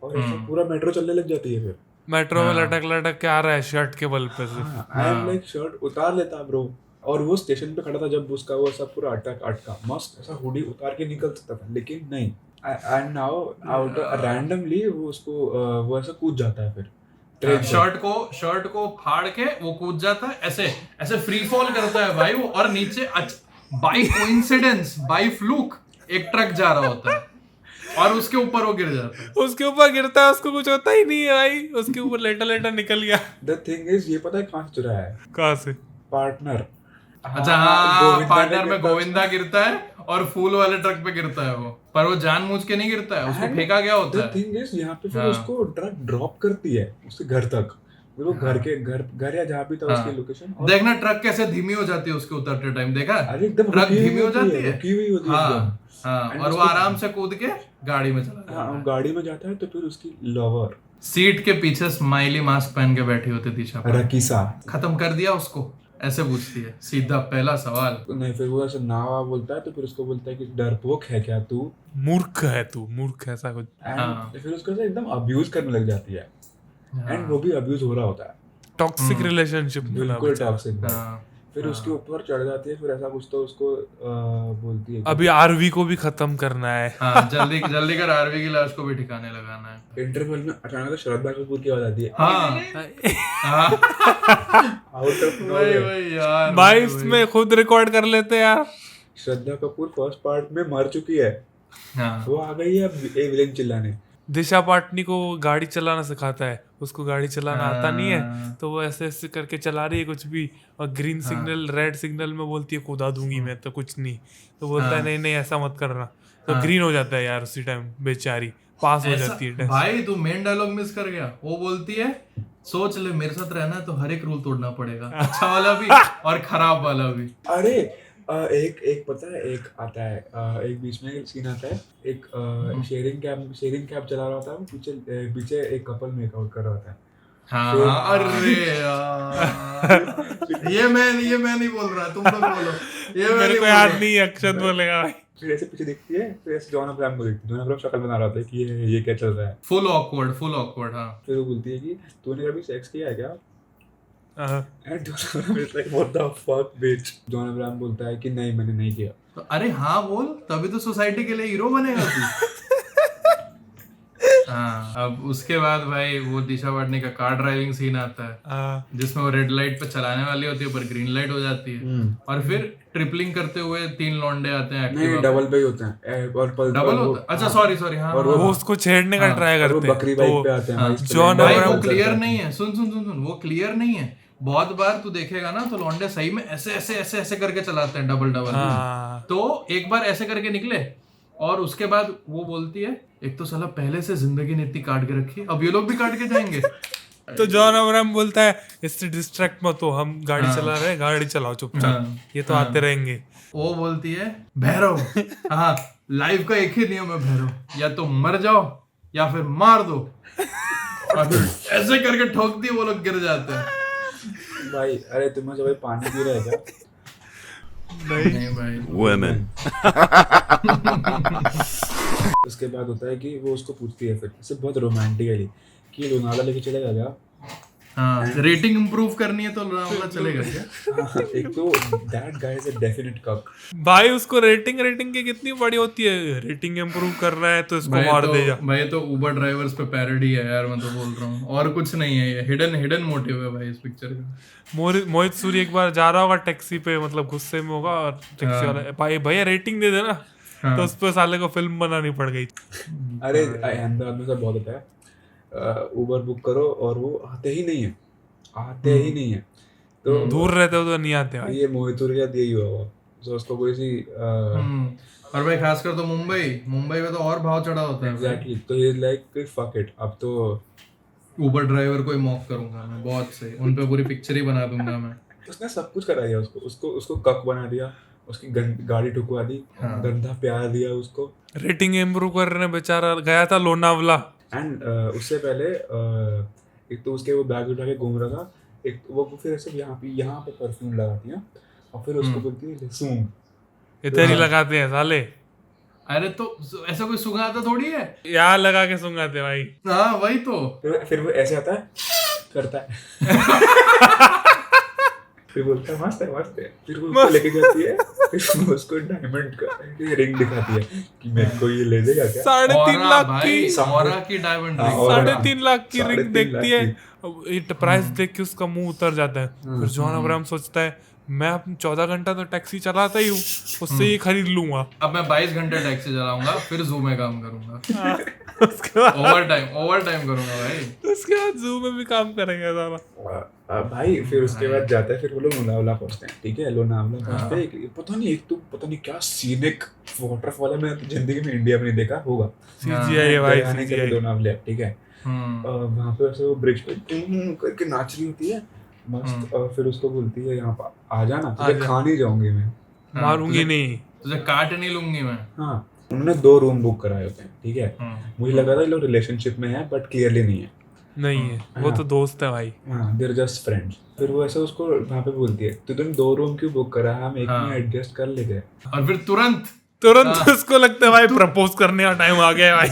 और ऐसा पूरा मेट्रो चलने लग जाती है। फिर मेट्रो में लटक लटक के आ रहा है शर्ट के बल पे से। आई एम लाइक शर्ट उतार लेता ब्रो। और वो स्टेशन पे खड़ा था जब उसका वो सब पूरा अटका मस्त ऐसा हुडी उतार के निकल सकता था, लेकिन नहीं। एंड नाउ आउट रैंडमली वो उसको वो ऐसा कूद जाता है फिर शर्ट को फाड़ के वो कूद जाता है, ऐसे ऐसे फ्री फॉल करता है भाई वो, और नीचे बाय कोइंसिडेंस बाय फ्लूक एक ट्रक जा रहा होता है और उसके ऊपर वो गिर जाता है। उसके ऊपर गिरता है, उसको कुछ होता ही नहीं है भाई, उसके ऊपर लेटा निकल गया। द थिंग इज ये पता है कहाँ से चुरा है? कहाँ से? पार्टनर। अच्छा हाँ, पार्टनर में गोविंदा गिरता है और फूल वाले ट्रक पे गिरता है वो, पर वो जानबूझ के नहीं गिरता है, उसको फेंका गया होता है। द थिंग इज यहाँ पे फिर उसको ट्रक ड्रॉप करती है उसके घर तक, वो घर या जहाँ भी था उसकी लोकेशन। देखना ट्रक कैसे धीमी हो जाती है उसके उतरते टाइम, देखा? अरे एकदम ट्रक धीमी हो जाती है, रुकी हुई होती है और वो आराम से कूद के गाड़ी में चला जाता है। गाड़ी में जाता है तो फिर उसकी लवर सीट के पीछे स्माइली मास्क पहन के बैठी होती दिशा पर। रकीसा खत्म कर दिया उसको, ऐसे पूछती है सीधा पहला सवाल। नहीं, फिर वो ऐसे नावा बोलता है तो फिर उसको बोलता है कि डरपोक है क्या तू, मूर्ख है तू, मूर्ख ऐसा कुछ। फिर उसको ऐसे एकदम अब्यूज करने लग जाती है एंड वो भी अब्यूज हो रहा होता है। टॉक्सिक रिलेशनशिप, बिल्कुल टॉक्सिक। फिर उसके ऊपर चढ़ जाती है, फिर ऐसा कुछ तो उसको बोलती है अभी आरवी को भी खत्म करना है। जल्दी जल्दी कर, आरवी की लाश को भी ठिकाने लगाना है। इंटरवल में अचानक से श्रद्धा कपूर की आवाज आती है। आउट ऑफ यार भाई इसमें खुद रिकॉर्ड कर लेते यार। श्रद्धा कपूर फर्स्ट पार्ट में मर चुकी है, वो आ गई है अब ए विलेन चिल्लाने। दिशा पाटनी को गाड़ी चलाना सिखाता है, उसको गाड़ी चलाना आता नहीं है, तो वो ऐसे ऐसे करके चला रही है कुछ भी, और ग्रीन सिग्नल रेड सिग्नल में बोलती है कूदा दूंगी मैं तो कुछ नहीं, तो बोलता है नहीं ऐसा मत करना, तो ग्रीन हो जाता है यार उसी टाइम, बेचारी पास हो जाती है टेस्ट। भाई तू मेन डायलॉग मिस कर गया। वो बोलती है सोच ले मेरे साथ रहना है तो हर एक रूल तोड़ना पड़ेगा, अच्छा वाला भी और खराब वाला भी। अरे एक पता है, एक आता है एक बीच में सीन आता है, एक शेयरिंग कैब चला रहा होता है, पीछे एक कपल मेकआउट कर रहा होता है। हाँ, अरे यार ये मैं नहीं बोल रहा, तुम लोग बोलो, ये मेरे को याद नहीं है, अक्षत बोलेगा भाई। फिर ऐसे पीछे देखती है, फिर ऐसे जॉन अब्राहम को देखती है, जॉन अब्राहम शक्ल बना रहा होता है कि ये क्या चल रहा है, फुल ऑकवर्ड। हाँ, फिर वो बोलती है कि तूने कभी सेक्स किया है क्या? And John Abraham is like what the fuck bitch. John Abraham बोलता है कि नहीं मैंने नहीं किया। तो अरे हाँ बोल, तभी तो सोसाइटी के लिए हीरो बनेगा तू। हाँ, अब उसके बाद भाई वो दिशा पाटनी का कार ड्राइविंग सीन आता है, जिसमें वो रेड लाइट पे चलाने वाली होती है पर ग्रीन लाइट हो जाती है, और फिर ट्रिपलिंग करते हुए 3 लौंडे आते हैं। नहीं, डबल पे ही होते हैं, और डबल होता है। अच्छा सॉरी हाँ, और वो उसको छेड़ने का ट्राई करते हैं, बकरी बाइक पे आते हैं। जॉन अब्राहम वो क्लियर नहीं है, सुन वो क्लियर नहीं है। बहुत बार तू देखेगा ना तो लौंडे सही में ऐसे करके चलाते हैं डबल। तो एक बार ऐसे करके निकले और उसके बाद वो बोलती है एक तो साला पहले से जिंदगी ने इतनी काट के रखी, अब ये लोग भी काट के जाएंगे। तो जॉन अब्राहम बोलता है इससे डिस्ट्रैक्ट मत हो, हम गाड़ी चला रहे हैं, गाड़ी चलाओ चुपचाप, ये तो आते रहेंगे। वो बोलती है भैरव, हाँ लाइफ का एक ही नियम है भैरव, या तो मर जाओ या फिर मार दो, और फिर ऐसे करके ठोकती है, वो लोग गिर जाते हैं। भाई अरे तुम्हें जो भाई पानी पी रहा है क्या? नहीं भाई, Women. उसके बाद होता है कि वो उसको पूछती है फिर से बहुत रोमांटिकली कि लोनावाला लेके चलेगा क्या? हाँ, रेटिंग इंप्रूव करनी है तो लोनावाला चलेगा क्या? एक तो that guy is a definite कक भाई, उसको रेटिंग की कितनी बड़ी होती है, रेटिंग इंप्रूव कर रहा है तो इसको मार दे जा। भाई तो उबर ड्राइवर्स पे पैरोडी है यार, मैं तो बोल रहा हूँ, और कुछ नहीं है, ये हिडन मोटिव है भाई इस पिक्चर का। मोहित सूरी एक बार जा रहा होगा टैक्सी पे, मतलब गुस्से में होगा, और टैक्सी वाला भाई भैया रेटिंग दे देना, तो उस पे साले को फिल्म बनानी पड़ गई। अरे अहमदाबाद में सब बहुत होता है। उबर बुक करो और वो आते ही नहीं है तो दूर रहते हो तो नहीं आते भाई। ये मोहितुर के साथ यही हुआ हुआ तो उसको कोई सी और भाई खासकर तो मुंबई में तो और भाव चढ़ा होता है। एग्जैक्टली तो ये लाइक फक इट अब तो उबर ड्राइवर को ही मॉक करूंगा मैं, बहुत सही, उन पे पूरी पिक्चर ही बना दूंगा मैं। उसने सब कुछ करा दिया उसको कक बना दिया, उसकी गाड़ी ठुकवा दी, गंदा प्यार दिया उसको, रेटिंग इम्प्रूव करने बेचारा गया था लोनावला। एंड उससे पहले एक तो उसके वो बैग उठा के घूम रहा था, एक वो फिर ऐसे यहाँ पे परफ्यूम लगाती है और फिर उसको बोलती है सूंघ, इधर ही लगाते हैं साले, अरे तो ऐसा कोई सुंघाता थोड़ी है, यहाँ लगा के सुंगाते भाई। हाँ वही तो। फिर वो ऐसे आता है करता है फिर बोलता है मस्त है, फिर वो उसको लेके जाती है, फिर वो उसको डायमंड का रिंग दिखाती है कि मेरे को ये ले देगा क्या। 3.5 लाख की, ऑरा की डायमंड रिंग, 3.5 लाख की रिंग 3.5 देखती है, लाख प्राइस देख के उसका मुंह उतर जाता है। फिर जॉन अब्राहम सोचता है मैं अब 14 घंटा तो टैक्सी चलाता ही हूँ, उससे ये खरीद लूंगा। अब मैं 22 घंटे टैक्सी चलाऊंगा, फिर जू में काम करूंगा, उसके बाद ओवर टाइम करूंगा भाई। उसके बाद जू में भी काम करेंगे सारा भाई। फिर उसके बाद जाता है, फिर वो लोग लोनावला पहुंचते हैं, ठीक है, लोनावला पहुंचते हैं, पता नहीं क्या सीनिक वाटरफॉल है, मैं जिंदगी में इंडिया में नहीं देखा होगा, CGI है भाई, आने के लिए लोनावला, ठीक है। वहाँ पे ऐसे वो ब्रिज पे करके नाच रही होती है मस्त, और फिर उसको बोलती है यहाँ पर आ जाना, तुझे खा नहीं जाऊंगी मैं, मारूंगी नहीं, तुझे काट नहीं लूंगी मैं। हाँ, उन्होंने 2 रूम बुक कराए होते हैं, ठीक है। मुझे लगा था ये लोग रिलेशनशिप में है, बट क्लियरली नहीं है, वो तो दोस्त है भाई। हाँ, देयर जस्ट फ्रेंड्स। फिर वो ऐसा उसको वहाँ पे बोलती है तुमने 2 रूम क्यों बुक करा, हम एक में एडजस्ट कर लेते हैं। और फिर तुरंत उसको लगता है भाई प्रपोज करने का टाइम आ गया है भाई।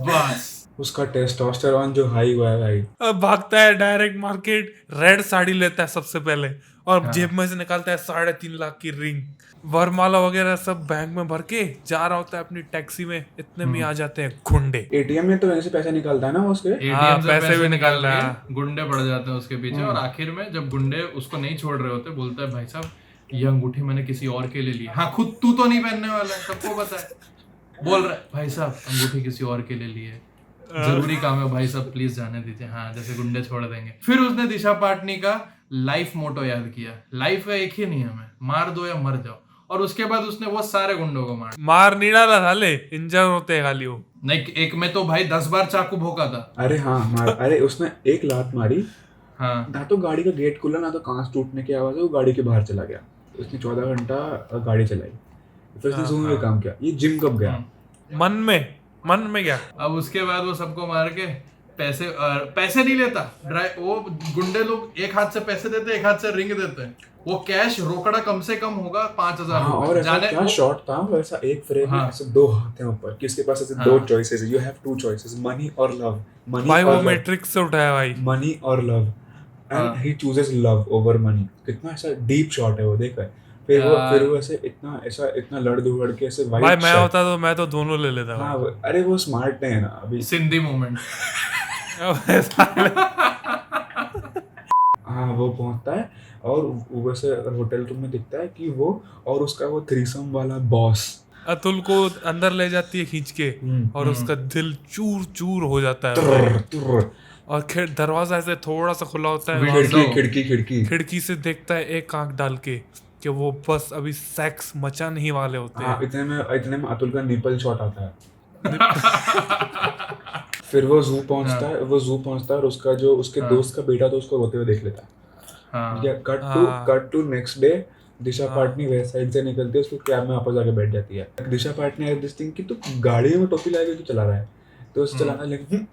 बस उसका टेस्टोस्टेरोन जो हाई हुआ है भाई, अब भागता है डायरेक्ट मार्केट, रेड साड़ी लेता है सबसे पहले, और जेब में से निकालता है 3.5 लाख की रिंग, वरमाला वगैरह सब बैंक में भर के जा रहा होता है अपनी टैक्सी में। इतने में आ जाते हैं गुंडे। एटीएम में तो ऐसे पैसा निकालता है ना वो उसके, एटीएम से पैसे भी निकाल के रहा है। गुंडे पड़ जाते हैं उसके पीछे, और आखिर में जब गुंडे उसको नहीं छोड़ रहे होते, बोलता है भाई साहब ये अंगूठी मैंने किसी और के लिए ली, हाँ खुद तू तो नहीं पहनने वाला है, सबको पता है, बोल रहा है भाई साहब अंगूठी किसी और के लिए ली है, जरूरी काम है भाई साहब प्लीज जाने दीजिए, हाँ जैसे गुंडे छोड़ देंगे। फिर उसने दिशा पाटनी का लाइफ मोटो याद किया, लाइफ का एक ही नियम है, मार दो या मर जाओ, और उसके बाद उसने वो सारे गुंडों को मार नहीं डाला साले, इंजर होते हैं खाली वो। नहीं, एक में तो भाई 10 बार चाकू भोंका था। अरे हाँ अरे उसने एक लात मारी, हाँ, ना तो गाड़ी का गेट खुला, ना तो कांच टूटने की आवाज है, वो गाड़ी के बाहर चला गया। उसने 14 घंटा गाड़ी चलाई, फिर उसने जूम में काम किया। ये जिम कब गया? मन में क्या? अब उसके बाद वो सबको मार के पैसे नहीं लेता, वो गुंडे लोग एक हाथ से पैसे देते, एक हाथ से रिंग देते हैं, वो कैश रोकड़ा कम से कम होगा 5,000। हाँ, और ऐसा क्या शॉट था वैसा, एक फ्रेम में ऐसे 2 हाथ हैं ऊपर, किसके पास ऐसे 2 चॉइसेस है, यू हैव 2 चॉइसेस, मनी और लव। भाई वो मैट्रिक्स से उठाया भाई, मनी और love, and he chooses love over money. कितना ऐसा डीप शॉट है वो, देखा है। फिर वो ऐसे इतना लड़ दुड़ के ऐसे वाइट, भाई मैं होता तो मैं तो दोनों ले लेता। हाँ, अरे वो स्मार्ट है ना अभी, सिंधी मोमेंट। हाँ, वो पहुंचता है और वो ऐसे होटल रूम में दिखता है कि वो और उसका वो थ्रीसम वाला बॉस अतुल को अंदर ले जाती है खींच के, और उसका दिल चूर चूर हो जाता है, और दरवाजा ऐसे थोड़ा सा खुला होता है, खिड़की से देखता है एक आंख डाल के कि वो बस अभी सेक्स मचा नहीं वाले होते हैं। इतने में अतुल का निपल शॉट आता है। फिर वो जू पहुंचता है और उसका जो उसके दोस्त का बेटा तो उसको रोते हुए देख लेता है। Cut to next day, Disha Patani west side से निकलती है, उसको कैब में वापस आके बैठ जाती है। दिशा पाटनी हैज दिस थिंग कि तू गाड़ी में टोपी लगा के चला रहा है, तो उसे चलाना, लेकिन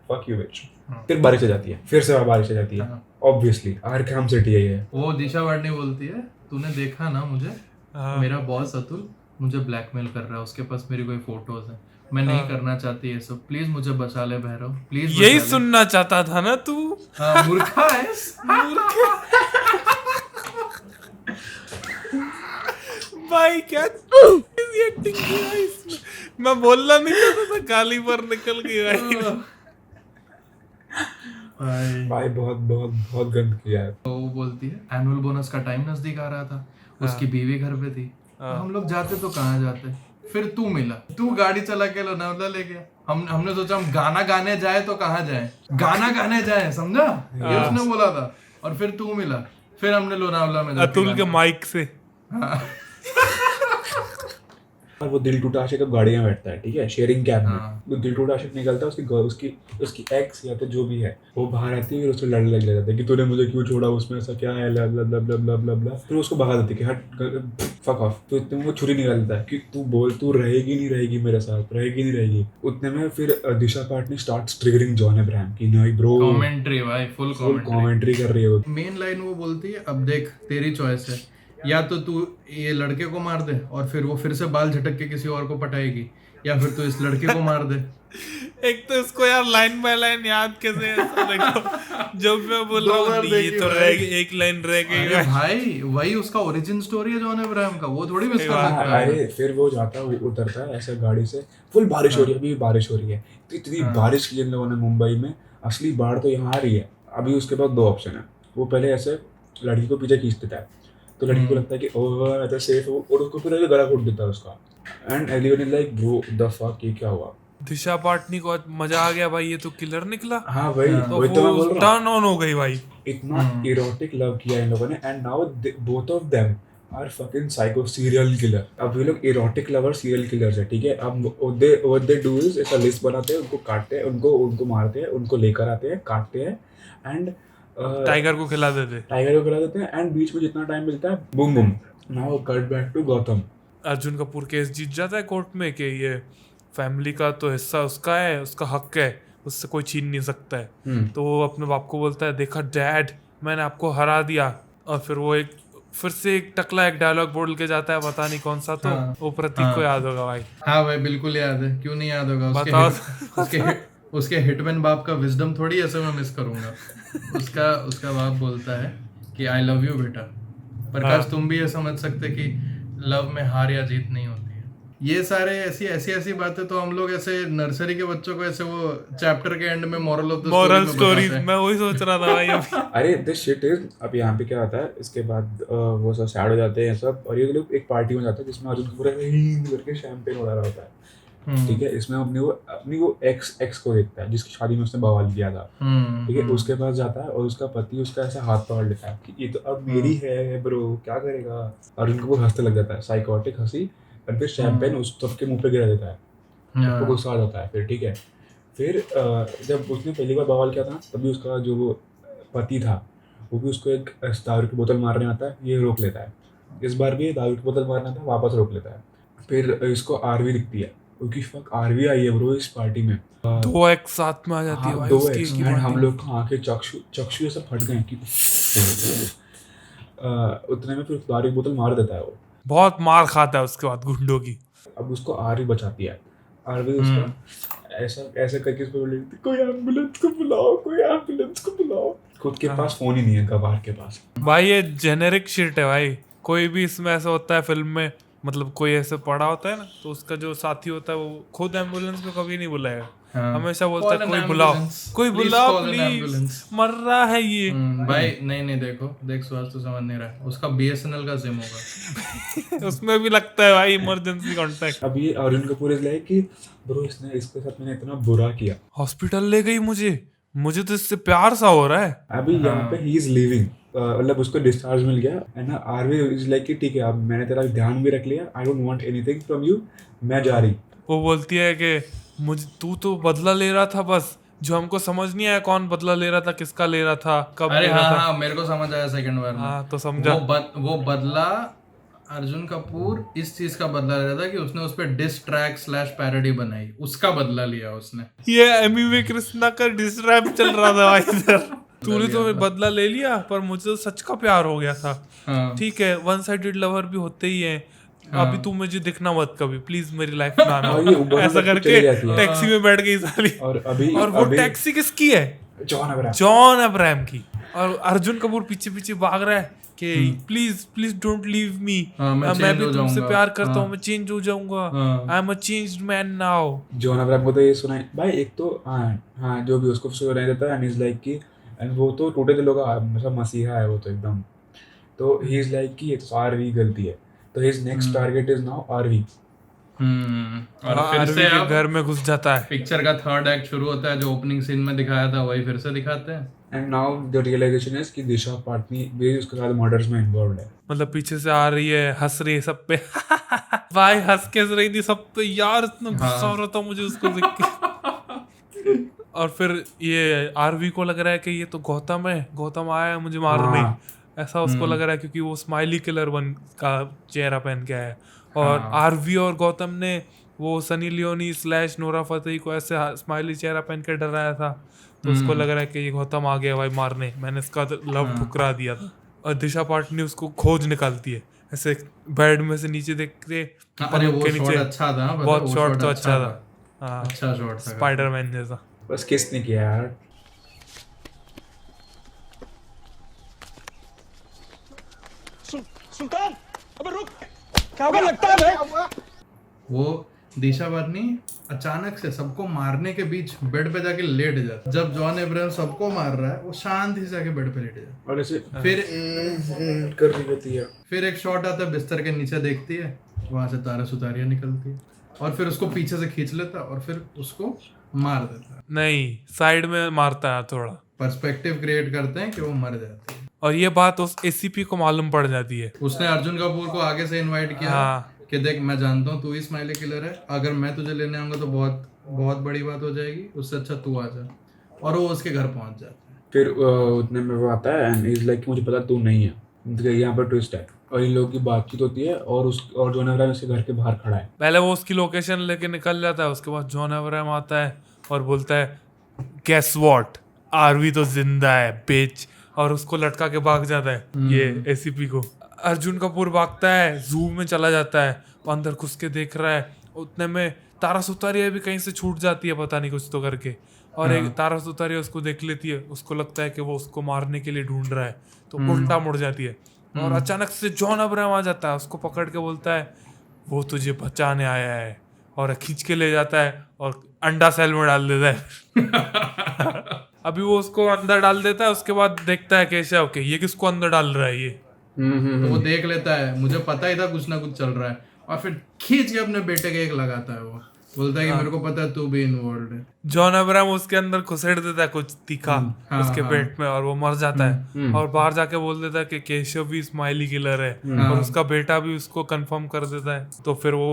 फक यू बिच। फिर बारिश आ जाती है, फिर से बारिश आ जाती है, ऑब्वियसली आर्कहम सिटी है। वो दिशा पाटनी बोलती है तूने देखा ना मुझे, मेरा बॉस अतुल मुझे ब्लैकमेल कर रहा है, उसके पास मेरी कोई फोटोज है, मैं नहीं करना चाहती ये सब, प्लीज मुझे बचा ले भैरव, प्लीज। यही सुनना चाहता था ना तू? हाँ, मूर्खा है। भाई क्या एक्टिंग किया इसमें, मैं बोलना नहीं चाहता था, गाली पर निकल गई भाई बहुत गंद किया है। तो वो बोलती है एनुअल बोनस का टाइम नजदीक आ रहा था, उसकी बीवी घर पे थी, हम लोग जाते तो कहाँ जाते, फिर तू मिला, तू गाड़ी चला के लोनावला ले गया। हमने सोचा हम गाना गाने जाए तो कहाँ जाए, गाना गाने जाए, समझा, ये उसने बोला था। और फिर तू मिला, फिर हमने लोनावला में अतुल के माइक से। हाँ। और वो दिल टूटा आशिक अब गाड़ी में बैठता है, ठीक है, शेयरिंग कैब में। हाँ। वो दिल टूटा आशिक निकलता है, उसकी एक्स या तो जो भी है वो बाहर आती है, फिर उससे लड़ने लग जाता है कि तूने मुझे क्यों छोड़ा, उसमें ऐसा क्या है, ब्ला ब्ला ब्ला ब्ला ब्ला ब्ला ब्ला। फिर उसको भगा देती है कि हट, फक ऑफ। तो इतने में वो छुरी निकाल देता है कि तू बोल, तू रहेगी नहीं रहेगी मेरे साथ, रहेगी नहीं रहेगी। उतने में फिर दिशा पाटनी स्टार्ट्स ट्रिगरिंग जॉन अब्राहम की नहीं ब्रो, कमेंट्री भाई, फुल कमेंट्री कर रही है वो। मेन लाइन वो बोलती है, अब देख तेरी चॉइस है, या तो तू ये लड़के को मार दे और फिर वो फिर से बाल झटक के किसी और को पटाएगी, या फिर तू इस लड़के को मार दे। एक तो इसको यार लाइन बाय लाइन याद कैसे है, देखो जब मैं बोल रहा हूँ ये तो रहेगी, एक लाइन रह गई। अरे भाई वही उसका ओरिजिन स्टोरी है जॉन अब्राहम का, वो थोड़ी मिस कर सकता है। अरे फिर वो जाता है, वो उतरता है ऐसे गाड़ी से, फुल बारिश हो रही है, अभी बारिश हो रही है, तो इतनी बारिश की इन लोगों ने मुंबई में, असली बाढ़ तो यहाँ आ रही है। अभी उसके पास दो ऑप्शन है, वो पहले ऐसे लड़की को पीछे खींच देता है, तो लड़की को लगता है कि ओह ऐसा सेफ हो, और उसको फिर ऐसे गला घोट देता है उसका। And alien is like bro the fuck, ये क्या हुआ। दिशा पाटनी को मजा आ गया भाई, ये तो किलर निकला। हाँ भाई, तो वही तो मैं बोल वो रहा हूँ, टर्न ऑन हो गई भाई। इतना इरोटिक लव किया इन लोगों ने, and now both of them are fucking psycho serial killer. अब ये लोग इरोटिक लवर सीरियल किलर्स है, ठीक है। अब व्हाट दे डू इज ऐसा लिस्ट बनाते हैं, उनको काटते हैं, उनको मारते हैं, उनको लेकर आते हैं, काटते हैं, एंड टाइगर को खिला देते हैं, एंड बीच में जितना टाइम मिलता है boom boom, now cut back to Gautam. Arjun Kapoor case जीत जाता है कोर्ट में कि ये फैमिली का तो हिस्सा उसका है, उसका हक है, उससे कोई छीन नहीं सकता है। तो वो अपने बाप को बोलता है, देखा डैड मैंने आपको हरा दिया। और फिर वो फिर से एक टकला एक डायलॉग बोल के जाता है, पता नहीं कौन सा, तो वो प्रतीक को याद होगा भाई। हाँ भाई बिल्कुल याद है, क्यों नहीं याद होगा। उसके हिटमैन बाप का विजडम थोड़ी ऐसे मैं मिस करूंगा। उसका बाप बोलता है कि आई लव यू बेटा। प्रकाश तुम भी ये समझ सकते कि लव में हार या जीत नहीं होती है। ये सारे ऐसी बातें तो हम लोग ऐसे नर्सरी के बच्चों को ऐसे वो चैप्टर के एंड में moral of the moral story, मैं वही सोच रहा था भाई अभी। अरे दिस शिट इज, अब यहाँ पे क्या होता है, इसके बाद वो सब सैड हो जाते हैं सब, और ये लोग एक पार्टी में जाते हैं जिसमें अर्जुन कपूर करके शैंपेन उड़ा रहा होता है, ठीक है। इसमें अपनी वो एक्स को देखता है जिसकी शादी में उसने बवाल किया था, ठीक है। उसके पास जाता है और उसका पति उसका ऐसा हाथ पकड़ लेता है कि ये तो अब मेरी है ब्रो, क्या करेगा। अर्जुन कपूर हंसने लग जाता है, साइकोटिक हंसी, और फिर शैंपेन उस सबके मुंह पे गिरा देता है, सबको गुस्सा आ जाता है फिर, ठीक है। फिर जब उसने पहली बार बवाल किया था तभी उसका जो वो पति था वो भी उसको एक दारू की बोतल मारने आता है, ये रोक लेता है। इस बार भी दारू की बोतल मारना था, वापस रोक लेता है। फिर इसको आरवी दिखती है, क्योंकि फक आरवी आई है ब्रो इस पार्टी में, दो एक साथ में आ जाती है भाई उसकी एक ही एंड पार्टी हम में। लोग की आंखें चक्षु ऐसे फट गए कि उतने में फिर दारू की बोतल मार देता है वो। बहुत मार खाता है उसके बाद गुंडों की। अब उसको आरवी बचाती है, आरवी उसका ऐसा करके उसको बोलती, कोई एम्बुलेंस को बुलाओ, कोई एम्बुलेंस को बुलाओ। खुद के पास फोन ही नहीं है गवार के पास। भाई ये जेनेरिक शिट है भाई, कोई भी इसमें ऐसा होता है फिल्म में, मतलब कोई ऐसे पड़ा होता है ना, तो उसका जो साथी होता है वो खुद एम्बुलेंस को कभी नहीं बुलाएगा, हमेशा बोलता है कोई बुलाओ प्लीज, मर रहा है ये। भाई नहीं देख सुहास तो समझ नहीं रहा है, उसका BSNL का सिम होगा। उसमें भी लगता है भाई इमरजेंसी कांटेक्ट। अब ये अर्जुन कपूर इज लाइक कि ब्रो इसने इसके साथ मैंने इतना बुरा किया, हॉस्पिटल ले गई मुझे तो इससे प्यार सा हो रहा है। अभी यहाँ पे ही इज लिविंग, मतलब उसको डिस्चार्ज मिल गया है ना। आरवी इज लाइक कि ठीक है अब मैंने तेरा ध्यान भी रख लिया, I don't want anything from you, मैं जा रही। वो बोलती है कि तू तो बदला ले रहा था, बस जो हमको समझ नहीं आया कौन बदला ले रहा था, किसका ले रहा था, कब ले रहा था। हाँ मेरे को समझ आया सेकंड बार में। हाँ तो समझा। वो बदला अर्जुन कपूर इस चीज का बदला ले रहा था कि उसने उस पर डिस ट्रैक / पैरोडी बनाई, उसका बदला लिया उसने। ये एमिवे कृष्णा का डिस रैप चल रहा था भाई इधर। तूने तो बदला ले लिया पर मुझे तो सच का प्यार हो गया था। ठीक है वन साइडेड लवर भी होते ही है, अभी तू मुझे दिखना मत कभी प्लीज मेरी लाइफ में आना। ऐसा करके टैक्सी में बैठ गई साली। और वो टैक्सी किसकी है? जॉन अब्राहम की। और अर्जुन कपूर पीछे पीछे भाग रहा है कि प्लीज डोंट लीव मी, मैं भी तुमसे प्यार करता हूँ, मैं चेंज हो जाऊंगा, I am a changed man now. John Abraham को तो ये सुना है भाई, एक तो हाँ जो भी उसको सुनाई देता है, एंड इज लाइक कि एंड वो तो टूटे दिलों का मतलब मसीहा है वो तो एकदम। तो ही इज लाइक कि ये तो आरवी गलती है, तो his next target is now Aarvi. और फिर आरवी से के अब घर में घुस जाता है। पिक्चर का थर्ड एक्ट शुरू होता है, जो ओपनिंग सीन में दिखाया था वही फिर से दिखाते हैं। And now the realisation is कि दिशा पाटनी भी उसके साथ मर्डर्स में इन्वॉल्व है। मतलब पीछे से आ रही है, हंस रही है सब पे। भाई हंस के रही थी सब पे यार, इतना गुस्सा हो रहा था मुझे उसको देख के। और फिर ये आरवी को लग रहा है कि ये तो गौतम है, गौतम आया है मुझे मारने, ऐसा उसको लग रहा है क्योंकि वो स्माइली किलर वन का चेहरा पहन के आया है। और आरवी और गौतम ने वो सनी लियोनी / नोरा फतेही को ऐसे स्माइली चेहरा पहन के डराया था, तो उसको लग रहा है कि ये गौतम आ गया भाई मारने, मैंने इसका लव ठुकरा दिया था। और दिशा पाटनी उसको खोज निकालती है ऐसे बेड में से नीचे देखते, अरे वो शॉट अच्छा था, बहुत शॉट तो अच्छा था। हाँ, अच्छा शॉट था, स्पाइडरमैन जैसा। बस किस ने किया यार। सुल्तान, अबे रुक, क्या होगा लगता है भाई? वो दिशा पाटनी अचानक से सबको मारने के बीच बेड पे जाके लेट जाता। जब जॉन अब्राहम सबको मार रहा है, वो शांति से जाके बेड पे लेट जाता और ऐसे फिर कर रही होती है। फिर एक शॉट आता है, बिस्तर के नीचे देखती है, वहां से तारा सुतारियां निकलती है, और फिर उसको पीछे से खींच लेता है और फिर उसको मार देता है। नहीं, साइड में मारता है थोड़ा, पर्सपेक्टिव क्रिएट करते हैं कि वो मर जाती है। और ये बात उस एसीपी को मालूम पड़ जाती है। उसने अर्जुन कपूर को आगे से इनवाइट किया कि देख मैं जानता हूँ तू ही स्माइली किलर है, अगर मैं तुझे लेने आऊंगा तो बहुत बहुत बड़ी बात हो जाएगी, उससे अच्छा तू आ जा। और वो उसके घर पहुंच जाता है। फिर उतने में वो आता है एंड इज लाइक मुझे पता तू नहीं है। यहाँ पर ट्विस्ट है और इन लोगों की बातचीत होती है और जॉन अब्राहम उसके घर के बाहर खड़ा है। पहले वो उसकी लोकेशन लेके निकल जाता है, उसके बाद जॉन अब्राहम आता है और बोलता है गेस व्हाट, आरवी तो जिंदा है बिच, और उसको लटका के भाग जाता है ये एसीपी को। अर्जुन कपूर भागता है, जू में चला जाता है, वो अंदर घुस के देख रहा है। उतने में तारा सुतारिया भी कहीं से छूट जाती है, पता नहीं कुछ तो करके, और एक तारा सुतारिया उसको देख लेती है। उसको लगता है कि वो उसको मारने के लिए ढूंढ रहा है, तो उल्टा मुड़ जाती है। और अचानक से जॉन अब्राहम आ जाता है, उसको पकड़ के बोलता है वो तुझे बचाने आया है, और खींच के ले जाता है और अंडा सेल में डाल देता है। अभी वो उसको अंदर डाल देता है, उसके बाद देखता है केशव के ये किसको अंदर डाल रहा है ये। तो वो देख लेता है, मुझे पता ही था कुछ ना कुछ चल रहा है, और फिर खींच के अपने बेटे के एक लगाता है। वो बोलता है कि मेरे को पता है तू भी इन्वॉल्व है। जॉन अब्राहम उसके अंदर घुसेड़ देता है कुछ तीखा उसके पेट में, और वो मर जाता है। और बाहर जाके बोल देता है कि केशव भी स्माइली किलर है, और उसका बेटा भी उसको कंफर्म कर देता है। तो फिर वो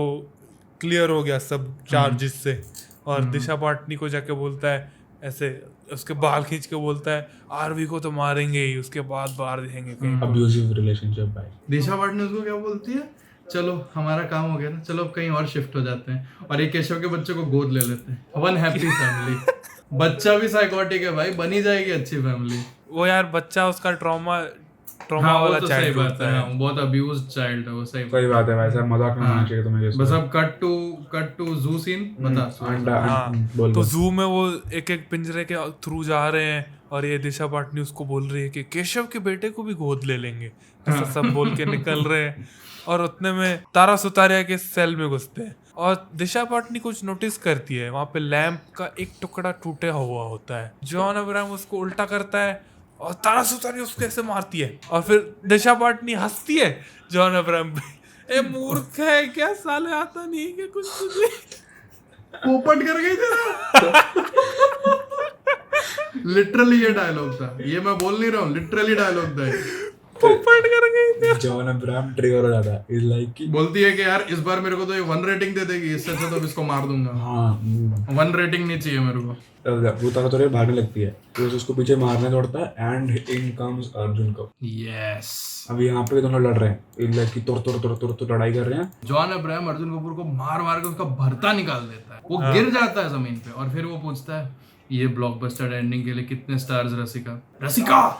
क्लियर हो गया सब चार्जेस से। और दिशा पाटनी को जाके बोलता है ऐसे, उसके बाल खींच के बोलता है आरवी को तो मारेंगे ही, उसके बाद बाहर देखेंगे कहीं। अब्यूजिव रिलेशनशिप भाई। दिशा पाटनी उसको क्या बोलती है, चलो हमारा काम हो गया ना, चलो अब कहीं और शिफ्ट हो जाते हैं, और एक केशव के बच्चे को गोद ले लेते हैं। One happy family. बच्चा भी साइकोटिक है भाई, बनी जाएगी अच्छी फैमिली। वो यार बच्चा उसका ट्रॉमा हाँ, वाला तो चाइल्ड सही बात होता है, है। हाँ, बहुत अब्यूज्ड चाइल्ड है वो। सही बात है भाई, साहब मजाक में होना चाहिए तुम्हें। बस अब कट टू जू सीन बता। हाँ, तो जू में वो एक एक पिंजरे के थ्रू जा रहे हैं, और ये दिशा पाटनी उसको बोल रही है कि केशव के बेटे को भी गोद ले लेंगे, ऐसा सब बोल के निकल रहे हैं। और उतने में तारा सुतारिया के सेल में घुसते हैं, और दिशा पाटनी कुछ नोटिस करती है, वहां पे लैंप का एक टुकड़ा टूटा हुआ होता है। जॉन अब्राहम उसको उल्टा करता है, और तारा सुतारिया उसको ऐसे मारती है, और फिर दिशा पाटनी हंसती है जॉन अब्राहम पे। ए मूर्ख है क्या, साले आता नहीं क्या कुछ तुझे? पोपट कर गई तेरा। लिटरली ये डायलॉग था, ये मैं बोल नहीं रहा हूँ, लिटरली डायलॉग था। पोपट कर गई। जॉन अब्राहम ट्रिगर हो जाता है, इज लाइक कि बोलती है कि यार इस बार मेरे को तो ये 1 रेटिंग दे देगी, इससे अच्छा तो इसको मार दूंगा। हाँ 1 रेटिंग नहीं चाहिए मेरे को। वो तारा तो भागने लगती है, तो उसको पीछे मारने दौड़ता है, and in comes Arjun Kapoor. Yes, अब यहाँ पे दोनों लड़ रहे हैं, इन लाइक कि तुर लड़ाई कर रहे हैं। जॉन अब्राहम अर्जुन कपूर को मार मार के उसका भरता निकाल देता है, वो गिर जाता है जमीन पे, और फिर वो पूछता है ये ब्लॉकबस्टर एंडिंग के लिए कितने स्टार्स रसिका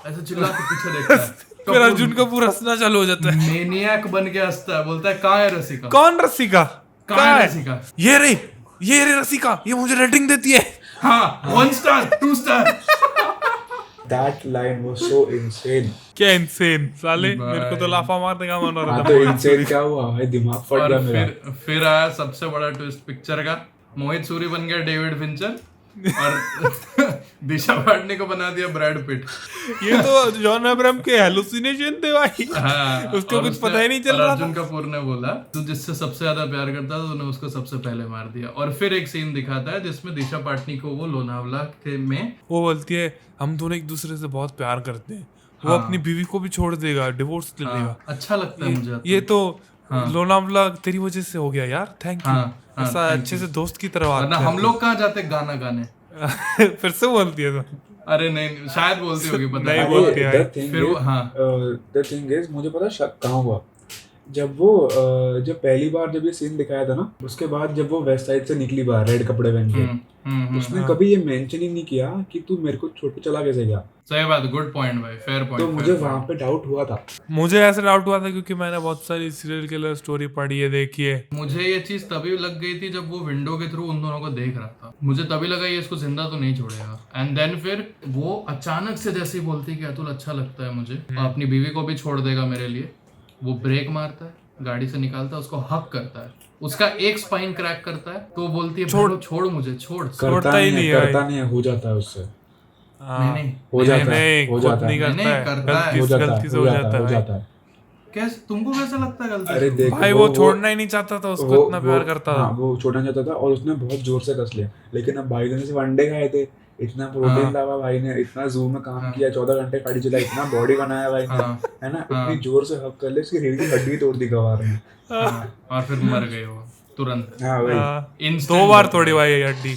ऐसे चिल्ला के पीछे देखता है। फिर अर्जुन कपूर हंसना चालू हो जाता है, मेनियक बन के हंसता है, बोलता है कहाँ है रसिका, कौन रसिका, कहाँ है रसिका? ये रे रसिका, ये मुझे रेटिंग देती है। हाँ 1 star 2 star. That line was so insane. क्या इंसेन साले, मेरे को तो लाफा मारने का मन हो रहा हाँ था। तो insane क्या हुआ भाई, दिमाग फट गया और मेरा। फिर आया सबसे बड़ा ट्विस्ट पिक्चर का, मोहित सूरी बन गया डेविड फिंचर, और दिशा पाटनी को बना दिया ब्रैड पिट। ये तो जॉन अब्राहम के हेलुसिनेशन थे भाई। हाँ, उसको और कुछ उसने- पता ही नहीं चल और रहा अर्जुन था। कपूर ने बोला तू जिससे सबसे ज्यादा प्यार करता था तूने उसको सबसे पहले मार दिया। और फिर एक सीन दिखाता है जिसमें दिशा पाटनी को वो लोनावला के में वो बोलती है हम दोनों एक दूसरे से बहुत प्यार करते हैं, वो हाँ। अपनी बीवी को भी छोड़ देगा, डिवोर्स ले लेगा। अच्छा लगता है मुझे। ये तो लोनावला तेरी वजह से हो गया यार, थैंक यू। हाँ, ऐसा thank अच्छे you। से दोस्त की तरह वरना बात हम लोग कहाँ जाते गाना गाने। फिर से बोलती है तो अरे नहीं, शायद बोलती होगी, पता नहीं नहीं। बोलती है। फिर वो हाँ द थिंग इज मुझे पता शक कहाँ हुआ, जब वो जब पहली बार जब ये सीन दिखाया था ना, उसके बाद जब वो वेस्ट साइड से निकली बाहर रेड कपड़े पहन के, उसने कभी ये मेंशन ही नहीं किया कि तू मेरे को छोड़ के चला कैसे गया। सही बात, गुड पॉइंट भाई, फेयर पॉइंट। तो मुझे वहां पे डाउट हुआ था। मुझे ऐसा डाउट हुआ था क्योंकि मैंने बहुत सारी सीरियल किलर स्टोरी पढ़ी है, देखी है। मुझे ये चीज तभी लग गई थी जब वो विंडो के थ्रू उन दोनों को देख रहा था। मुझे तभी लगा ये इसको जिंदा तो नहीं छोड़ेगा। एंड देन फिर वो अचानक से जैसे ही बोलती कि अतुल अच्छा लगता है मुझे, अपनी बीवी को भी छोड़ देगा मेरे लिए, वो ब्रेक मारता है, गाड़ी से निकालता है, उसको हक करता है, उसका एक स्पाइन क्रैक करता है, तो वो बोलती है छोड़ मुझे, छोड़। करता नहीं है, करता नहीं है, हो जाता है उससे। नहीं हो जाता है, नहीं, हो खुद जाता नहीं है, करता है, करता है, हो जाता गलती है, से हो जाता हो है जाता है। कैसे तुमको कैसा लगता है गलती अरे से? देख भाई वो छोड़ना ही नहीं चाहता था उसको, इतना प्यार करता था। हाँ, वो छोड़ना चाहता था और उसने बहुत जोर से कस लिया, लेकिन अब भाई ने सिर्फ अंडे खाए थे, इतना प्रोटीन लावा भाई ने, इतना जू में काम किया, 14 घंटे गाड़ी चलाई, इतना बॉडी बनाया भाई ने, है ना, इतनी जोर से हक कर ले उसकी रीढ़ की हड्डी तोड़ दी गवार ने। और फिर मर गए वो तुरंत। हाँ भाई, Instant 2 बार मर तोड़ी गए। भाई ये हड्डी।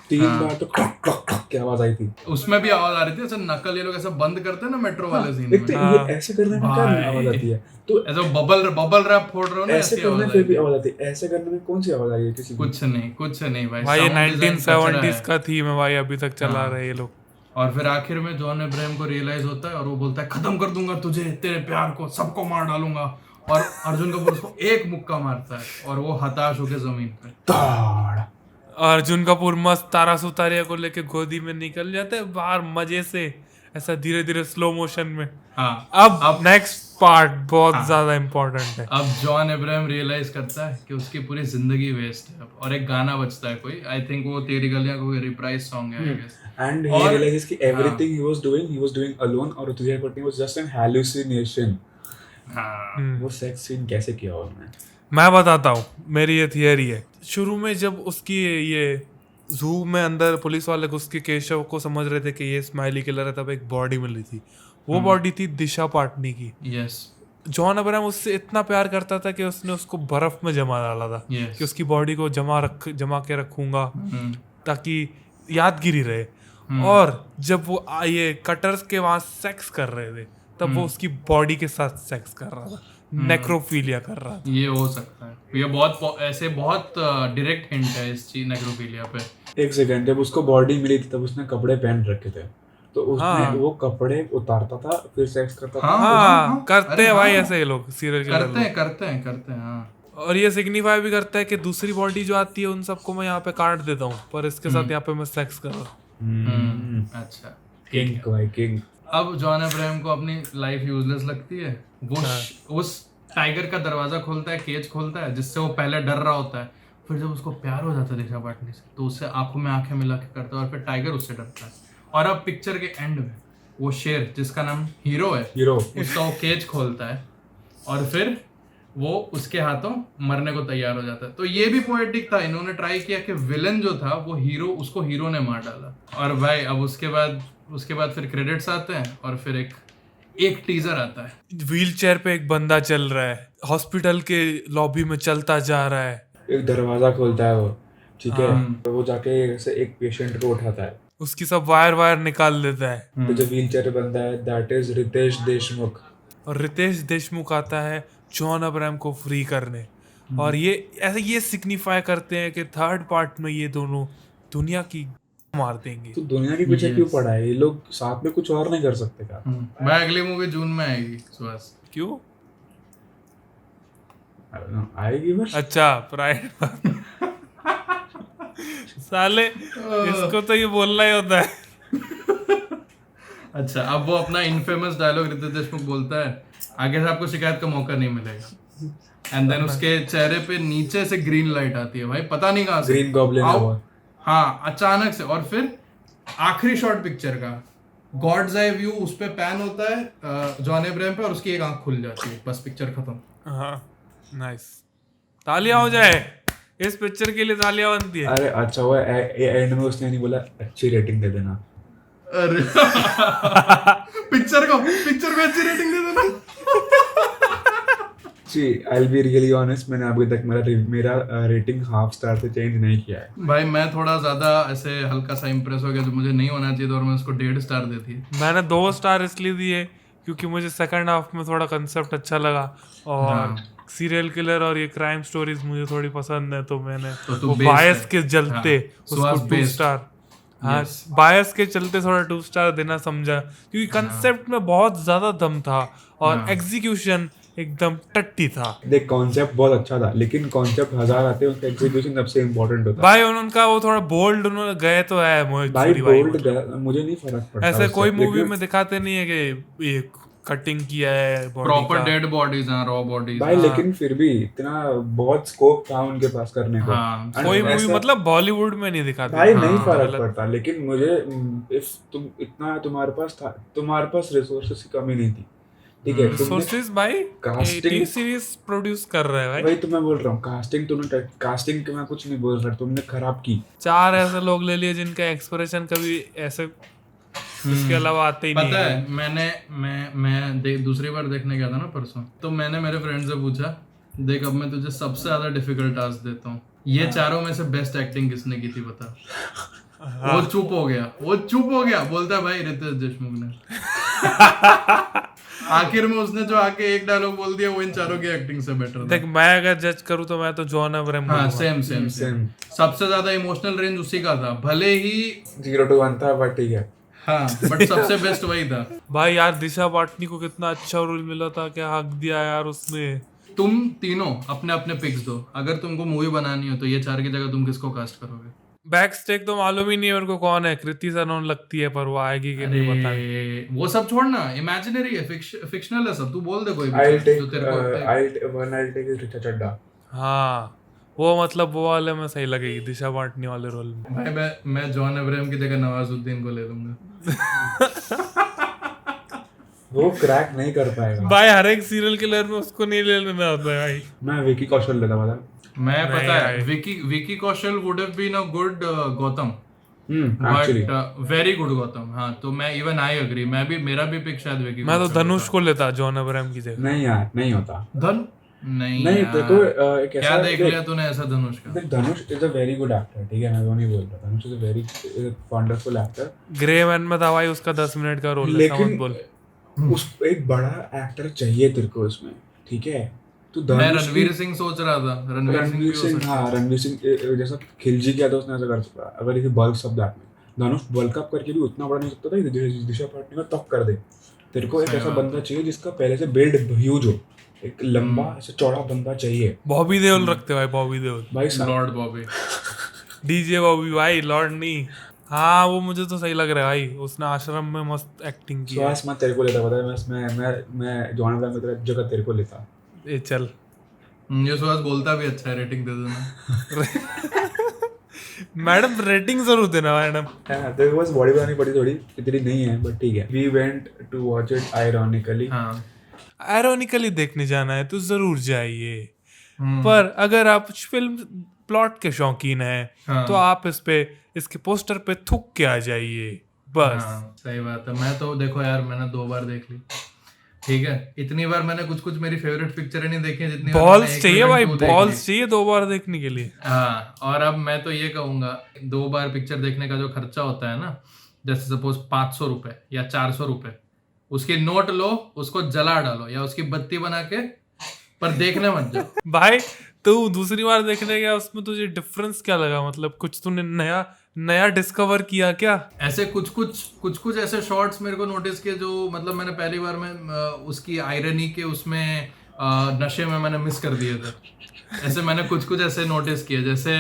3 बार तो क्लक क्लक क्लक की आवाज आई थी। उसमें भी आवाज आ रही थी, ऐसे नकल ये लोग ऐसे बंद करते हैं ना मेट्रो वाले सीन देखते में, ये ऐसे करने में क्या आवाज आती है, तो ऐसे बबल रैप फोड़ रहे हो ना, ऐसे ऐसी करने आवाज फिर भी आएगी। आवाज आती है, ऐसे करने में कौन सी आवाज आई है किसी की? कुछ नहीं भाई। भाई ये sound design 1970s कचरा है। का थीम है भाई, अभी तक चला रहे हैं ये लोग। और फिर आखिर में जॉन अब्राहम को रियलाइज होता है और वो बोलता है खत्म कर दूंगा तुझे, तेरे प्यार को, सबको मार डालूंगा। और अर्जुन कपूर उसको एक मुक्का मारता है और वो हताश होकर जमीन पे। ताड़। अर्जुन कपूर मस्त तारा सुतारिया को लेके गोदी में निकल जाते हैं बाहर मजे से, ऐसा धीरे धीरे स्लो मोशन में। हाँ, अब नेक्स्ट पार्ट बहुत ज्यादा इम्पोर्टेंट है। अब जॉन अब्राहम रियलाइज करता है कि उसकी पूरी जिंदगी वेस्ट है। और एक गाना बजता है कोई, आई थिंक वो तेरी गलियां कोई रिप्राइज सॉन्ग है, I guess. And he realizes कि everything he was doing alone, और तुझे Patni was just an hallucination। हाँ, वो सेक्स सीन कैसे किया उन्होंने? मैं बताता हूँ, मेरी ये थियरी है। शुरू में जब उसकी ये जू में अंदर पुलिस वाले उसके केशव को समझ रहे थे कि ये स्माइली किलर है, तब एक बॉडी मिली थी, वो बॉडी थी दिशा पाटनी की। यस, जॉन अब्राहम उससे इतना प्यार करता था कि उसने उसको बर्फ में जमा डाला था यस। कि उसकी बॉडी को जमा के रखूंगा ताकि यादगिरी रहे। और जब वो ये कटर्स के वहां सेक्स कर रहे थे, तब वो उसकी बॉडी के साथ सेक्स कर रहा था, नेक्रोफीलिया कर रहा था। ये हो सकता है, ये बहुत ऐसे बहुत डायरेक्ट हिंट है इस चीज नेक्रोफिलिया पे। एक सेकंड, जब उसको बॉडी मिली थी तब उसने कपड़े पहन रखे थे, तो उसने वो कपड़े उतारता था फिर सेक्स करता था। हाँ, करते हैं भाई ऐसे ये लोग, सीरियल किलर करते हैं हाँ। और ये सिग्निफाई भी करता है कि दूसरी बॉडी जो आती है उन सबको मैं यहाँ पे काट देता हूँ, पर इसके साथ यहाँ पे मैं सेक्स कर रहा हूँ। अच्छा, किंग भाई किंग। अब जॉन अब्राहम को अपनी लाइफ यूजलेस लगती है। वो उस टाइगर का दरवाजा खोलता है, केज खोलता है, जिससे वो पहले डर रहा होता है। फिर जब उसको प्यार हो जाता है दिशा पाटनी से, तो उससे आंखों में आंखें मिला के करता है और फिर टाइगर उससे डरता है। और अब पिक्चर के एंड में वो शेर जिसका नाम हीरो है, उसका वो केज खोलता है और फिर वो उसके हाथों मरने को तैयार हो जाता है। तो ये भी पोएटिक था, इन्होंने ट्राई किया कि विलन जो था वो हीरो, उसको हीरो ने मार डाला। और भाई अब उसके बाद फिर क्रेडिट्स आते हैं और फिर एक टीजर आता है। व्हील चेयर पे एक बंदा चल रहा है, हॉस्पिटल के लॉबी में चलता जा रहा है, एक दरवाजा खोलता है वो, ठीक है, तो वो जाके ऐसे एक पेशेंट को उठाता है, उसकी सब वायर निकाल देता है। तो जो व्हील चेयर पे बंदा है दैट इज रितेश देशमुख। और रितेश देशमुख आता है जॉन अब्राहम को फ्री करने। और ये ऐसे ये सिग्निफाई करते हैं कि थर्ड पार्ट में ये दोनों दुनिया की मार देंगे। तो दुनिया के पीछे क्यों पड़ा है? ये लोग साथ में कुछ और नहीं कर सकते क्या? भाई अगली मूवी जून में आएगी सुहास। क्यों? आएगी बस। अच्छा, प्राइड साले इसको तो ये बोलना ही होता है। अच्छा, अब वो अपना इनफेमस डायलॉग रितेश देशमुख बोलता है, आगे से आपको शिकायत का मौका नहीं मिलेगा। एंड देन उसके चेहरे पे नीचे से ग्रीन लाइट आती है, भाई पता नहीं कहाँ से, ग्रीन गॉब्लिन है वो। हाँ, अचानक से। और फिर आखिरी शॉट पिक्चर का गॉड्स आई व्यू, उस पे पैन होता है जॉन अब्राहम पे और उसकी एक आंख खुल जाती है, बस पिक्चर खत्म। हाँ नाइस, तालियां हो जाए इस पिक्चर के लिए, तालियां बनती है। अरे अच्छा हुआ एंड में उसने नहीं बोला अच्छी रेटिंग दे देना। अरे पिक्चर को अच्छी रेटिंग दे देना। जी I'll be really honest, मैंने अभी तक मेरा रेटिंग हाफ स्टार से चेंज नहीं किया है। भाई मैं थोड़ा ज्यादा ऐसे हल्का सा इम्प्रेस हो गया, जो मुझे नहीं होना चाहिए था, और मैं उसको 1.5 स्टार देती है। मैंने 2 स्टार इसलिए दिए क्योंकि मुझे सेकंड हाफ में थोड़ा कंसेप्ट अच्छा लगा, और सीरियल किलर और ये क्राइम स्टोरीज मुझे थोड़ी पसंद है, तो मैंने तो वो based बायस है। के जलते उसको 2 स्टार, हाँ बायस के चलते थोड़ा 2 स्टार देना समझा, क्योंकि कंसेप्ट में बहुत ज्यादा दम था और एग्जीक्यूशन एकदम टट्टी था। देख कॉन्सेप्ट बहुत अच्छा था, लेकिन कॉन्सेप्ट 1000 आते हैं, उसका एग्जीक्यूशन सबसे इम्पोर्टेंट होता है। भाई उनका वो थोड़ा बोल्ड उन्होंने गए तो है मोहित भाई सूरी भाई, बोल्ड मुझे नहीं फर्क पड़ता ऐसे उससे, कोई मूवी लेकिन- में दिखाते नहीं है कि ये कटिंग किया है body प्रॉपर का। डेड बॉडीज हैं, रॉ बॉडीज। भाई लेकिन फिर भी इतना बहुत स्कोप था उनके पास करने को। हाँ, And कोई मूवी ऐसा- मतलब बॉलीवुड में नहीं दिखाते। भाई नहीं हाँ, फर्क गलत। पड़ता, लेकिन मुझे इफ तुम इतना तुम्हारे पास था, तुम्हारे पास रिसोर्सेस की कमी नहीं थी, ठीक है? तुमने सोर्सेज भाई Casting- सीरीज प्रोड्यूस कर रहे हैं भाई। वही तो मैं बोल रहा हूँ, कास्टिंग के मैं कुछ नहीं बोल रहा, तुमने खराब की। 4 ऐसे लोग ले लिए जिनका एक्सप्रेशन कभी ऐसे इसके अलावा आते ही नहीं पता है। है मैं दूसरी बार देखने गया था ना परसों, तो मैंने मेरे फ्रेंड से पूछा, देख अब मैं तुझे सबसे ज्यादा डिफिकल्ट टास्क देता हूँ, ये चारों में से बेस्ट एक्टिंग किसने की थी बता। वो चुप हो गया, बोलता है भाई रितेश देशमुख ने। आखिर में उसने जो आके एक डायलॉग बोल दिया, वो इन चारों की एक्टिंग से बेटर था। देख मैं अगर जज करूँ तो मैं तो जॉन अब्राहम हाँ बोलूंगा। सेम सबसे ज्यादा इमोशनल रेंज उसी का था, भले ही 0 to 1 था, बट ठीक है। हाँ बट सबसे बेस्ट वही था। भाई यार दिशा पाटनी को कितना अच्छा रोल मिला था, क्या हक दिया यार उसने। तुम तीनों अपने अपने पिक्स दो, अगर तुमको मूवी बनानी हो तो ये 4 की जगह तुम किसको कास्ट करोगे? बैक स्टेक तो मालूम ही नहीं है मेरे को कौन है, कृति सनोन लगती है, पर वो आएगी कि नहीं पता नहीं। अरे वो सब छोड़ना, इमेजिनरी है, फिक्शनल है सब, तू बोल दे कोई भी I'll चीज़ take जो तेरे को I'll take is Richa Chadha. हाँ वो मतलब वो वाले में सही लगेगी, दिशा पाटनी वाले रोल में। भाई मैं जॉन अब्राहम की जगह नवाजुद्दीन को ले लूंगा। वो क्रैक नहीं कर पाएगा। भाई हर एक सीरियल किलर में उसको नहीं ले लेना होता है भाई। मैं विकी कौशल लेता वाला। मैं पता है Vicky Kaushal would have been a good Gautam, actually but very good Gautam. हाँ तो मैं इवन आई एग्री, मेरा भी पिक शायद विकी। मैं तो धनुष को लेता जॉन अब्राहम की जगह। नहीं यार, नहीं होता। नहीं देखो एक क्या ऐसा देख लिया तूने ऐसा धनुष का? देख, Dhanush is a very good actor, ठीक है, मैं वो नहीं बोल रहा। Dhanush is a very wonderful actor, Gray Man में था भाई उसका 10 मिनट का रोल है, लेकिन समझ बोल। उस एक बड़ा एक्टर चाहिए तेरे को इसमें, ठीक है? तो मैं धनुष रणवीर सिंह सोच रहा था, रणवीर सिंह, हाँ रणवीर सिंह जैसा खिलजी किया था उसने, ऐसा कर सकता। अगर इसे बल्क शब्द में धनुष बल्क अप करके भी उतना बड़ा नहीं सकता था, दिशा पाटनी का तक कर दे। तेरे को एक ऐसा बंदा चाहिए जिसका पहले से बिल्ड ह्यूज हो, एक लंबा ऐसा चौड़ा बंदा चाहिए। बॉबी देओल रखते भाई, बॉबी देओल भाई लॉर्ड बॉबी। डीजे बॉबी भाई, लॉर्ड नहीं। हाँ वो मुझे तो सही लग रहा है भाई, उसने आश्रम में मस्त एक्टिंग की है। सुहास मैं तेरे को लेता, पता है? मैं जॉन अब्राहम की जगह तेरे को लेता। ए चल ये सुहास बोलता भी अच्छा है, रेटिंग दे देना। मैडम रेटिंग जरूर देना मैडम। तेरे को बस बॉडी बनानी पड़ी थोड़ी, इतनी नहीं है बट ठीक है। We went to watch it ironically. हाँ आयरॉनिकली देखने जाना है तो जरूर जाइए, पर अगर आप फिल्म प्लॉट के शौकीन हैं तो आप इसके पोस्टर पे थूक के आ जाइए बस। हाँ सही बात है। मैं तो देखो यार, मैंने 2 बार देख ली, ठीक है? इतनी बार मैंने कुछ मेरी फेवरेट पिक्चरें नहीं देखी जितनी बार मैंने बॉल्स एक चाहिए में भाई, 2 देख ली। बॉल्स चाहिए 2 बार देखने के लिए। हाँ और अब मैं तो ये कहूंगा, 2 बार पिक्चर देखने का जो खर्चा होता है ना, जैसे सपोज 500 रुपए या 400 रुपए, उसकी नोट लो, उसको जला डालो या उसकी बत्ती बना के, पर देखने मत जाओ। भाई तू दूसरी बार देखने गया, उसमें तुझे डिफरेंस क्या लगा? मतलब कुछ तूने नया डिस्कवर किया क्या? ऐसे कुछ ऐसे शॉट्स मेरे को नोटिस किए जो मतलब मैंने पहली बार में उसकी आयरनी के उसमें नशे में मैंने मिस कर दिए थे। ऐसे मैंने कुछ ऐसे नोटिस किए, जैसे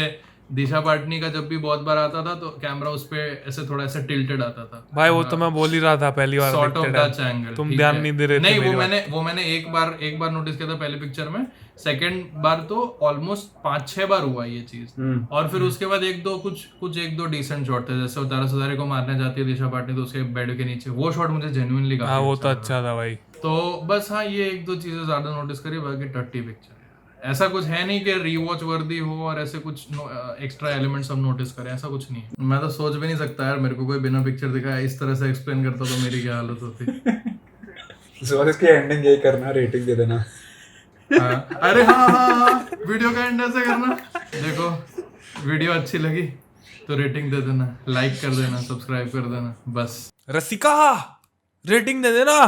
दिशा पाटनी का जब भी बहुत बार आता था तो कैमरा उस पे ऐसे थोड़ा ऐसे टिल्टेड आता था भाई वो तो मैं बोल ही रहा था पहली बार सॉर्ट ऑफ देखते टच टाइम। एंगल। तुम ध्यान नहीं दे रहे थे नहीं, मेरी वो बात। मैंने एक बार नोटिस किया था पहले पिक्चर में सेकंड बार तो ऑलमोस्ट 5-6 बार हुआ ये चीज। और फिर उसके बाद एक दो डिसेंट शॉट थे, जैसे वो तारा सुधारी को मारने जाती है दिशा पाटनी तो उसके बेड के नीचे, वो शॉट मुझे जेन्युइनली हाँ वो तो अच्छा था भाई। तो बस हाँ, ये एक दो चीजें ज्यादा नोटिस करी, बाकी टट्टी पिक्चर है। ऐसा कुछ है नहीं कि रीवॉच वर्दी हो और ऐसे कुछ एक्स्ट्रा एलिमेंट्स हम नोटिस करें, ऐसा कुछ नहीं है। मैं तो सोच भी नहीं सकता यार, मेरे को कोई बिना पिक्चर दिखाया इस तरह से एक्सप्लेन करता तो मेरी क्या हालत होती। सो इसकी एंडिंग यही करना, रेटिंग दे देना। हाँ, अरे हाँ, वीडियो का एंड ऐसे करना, देखो वीडियो अच्छी लगी तो रेटिंग दे देना, लाइक कर देना, सब्सक्राइब कर देना, बस। रसिका रेटिंग दे देना।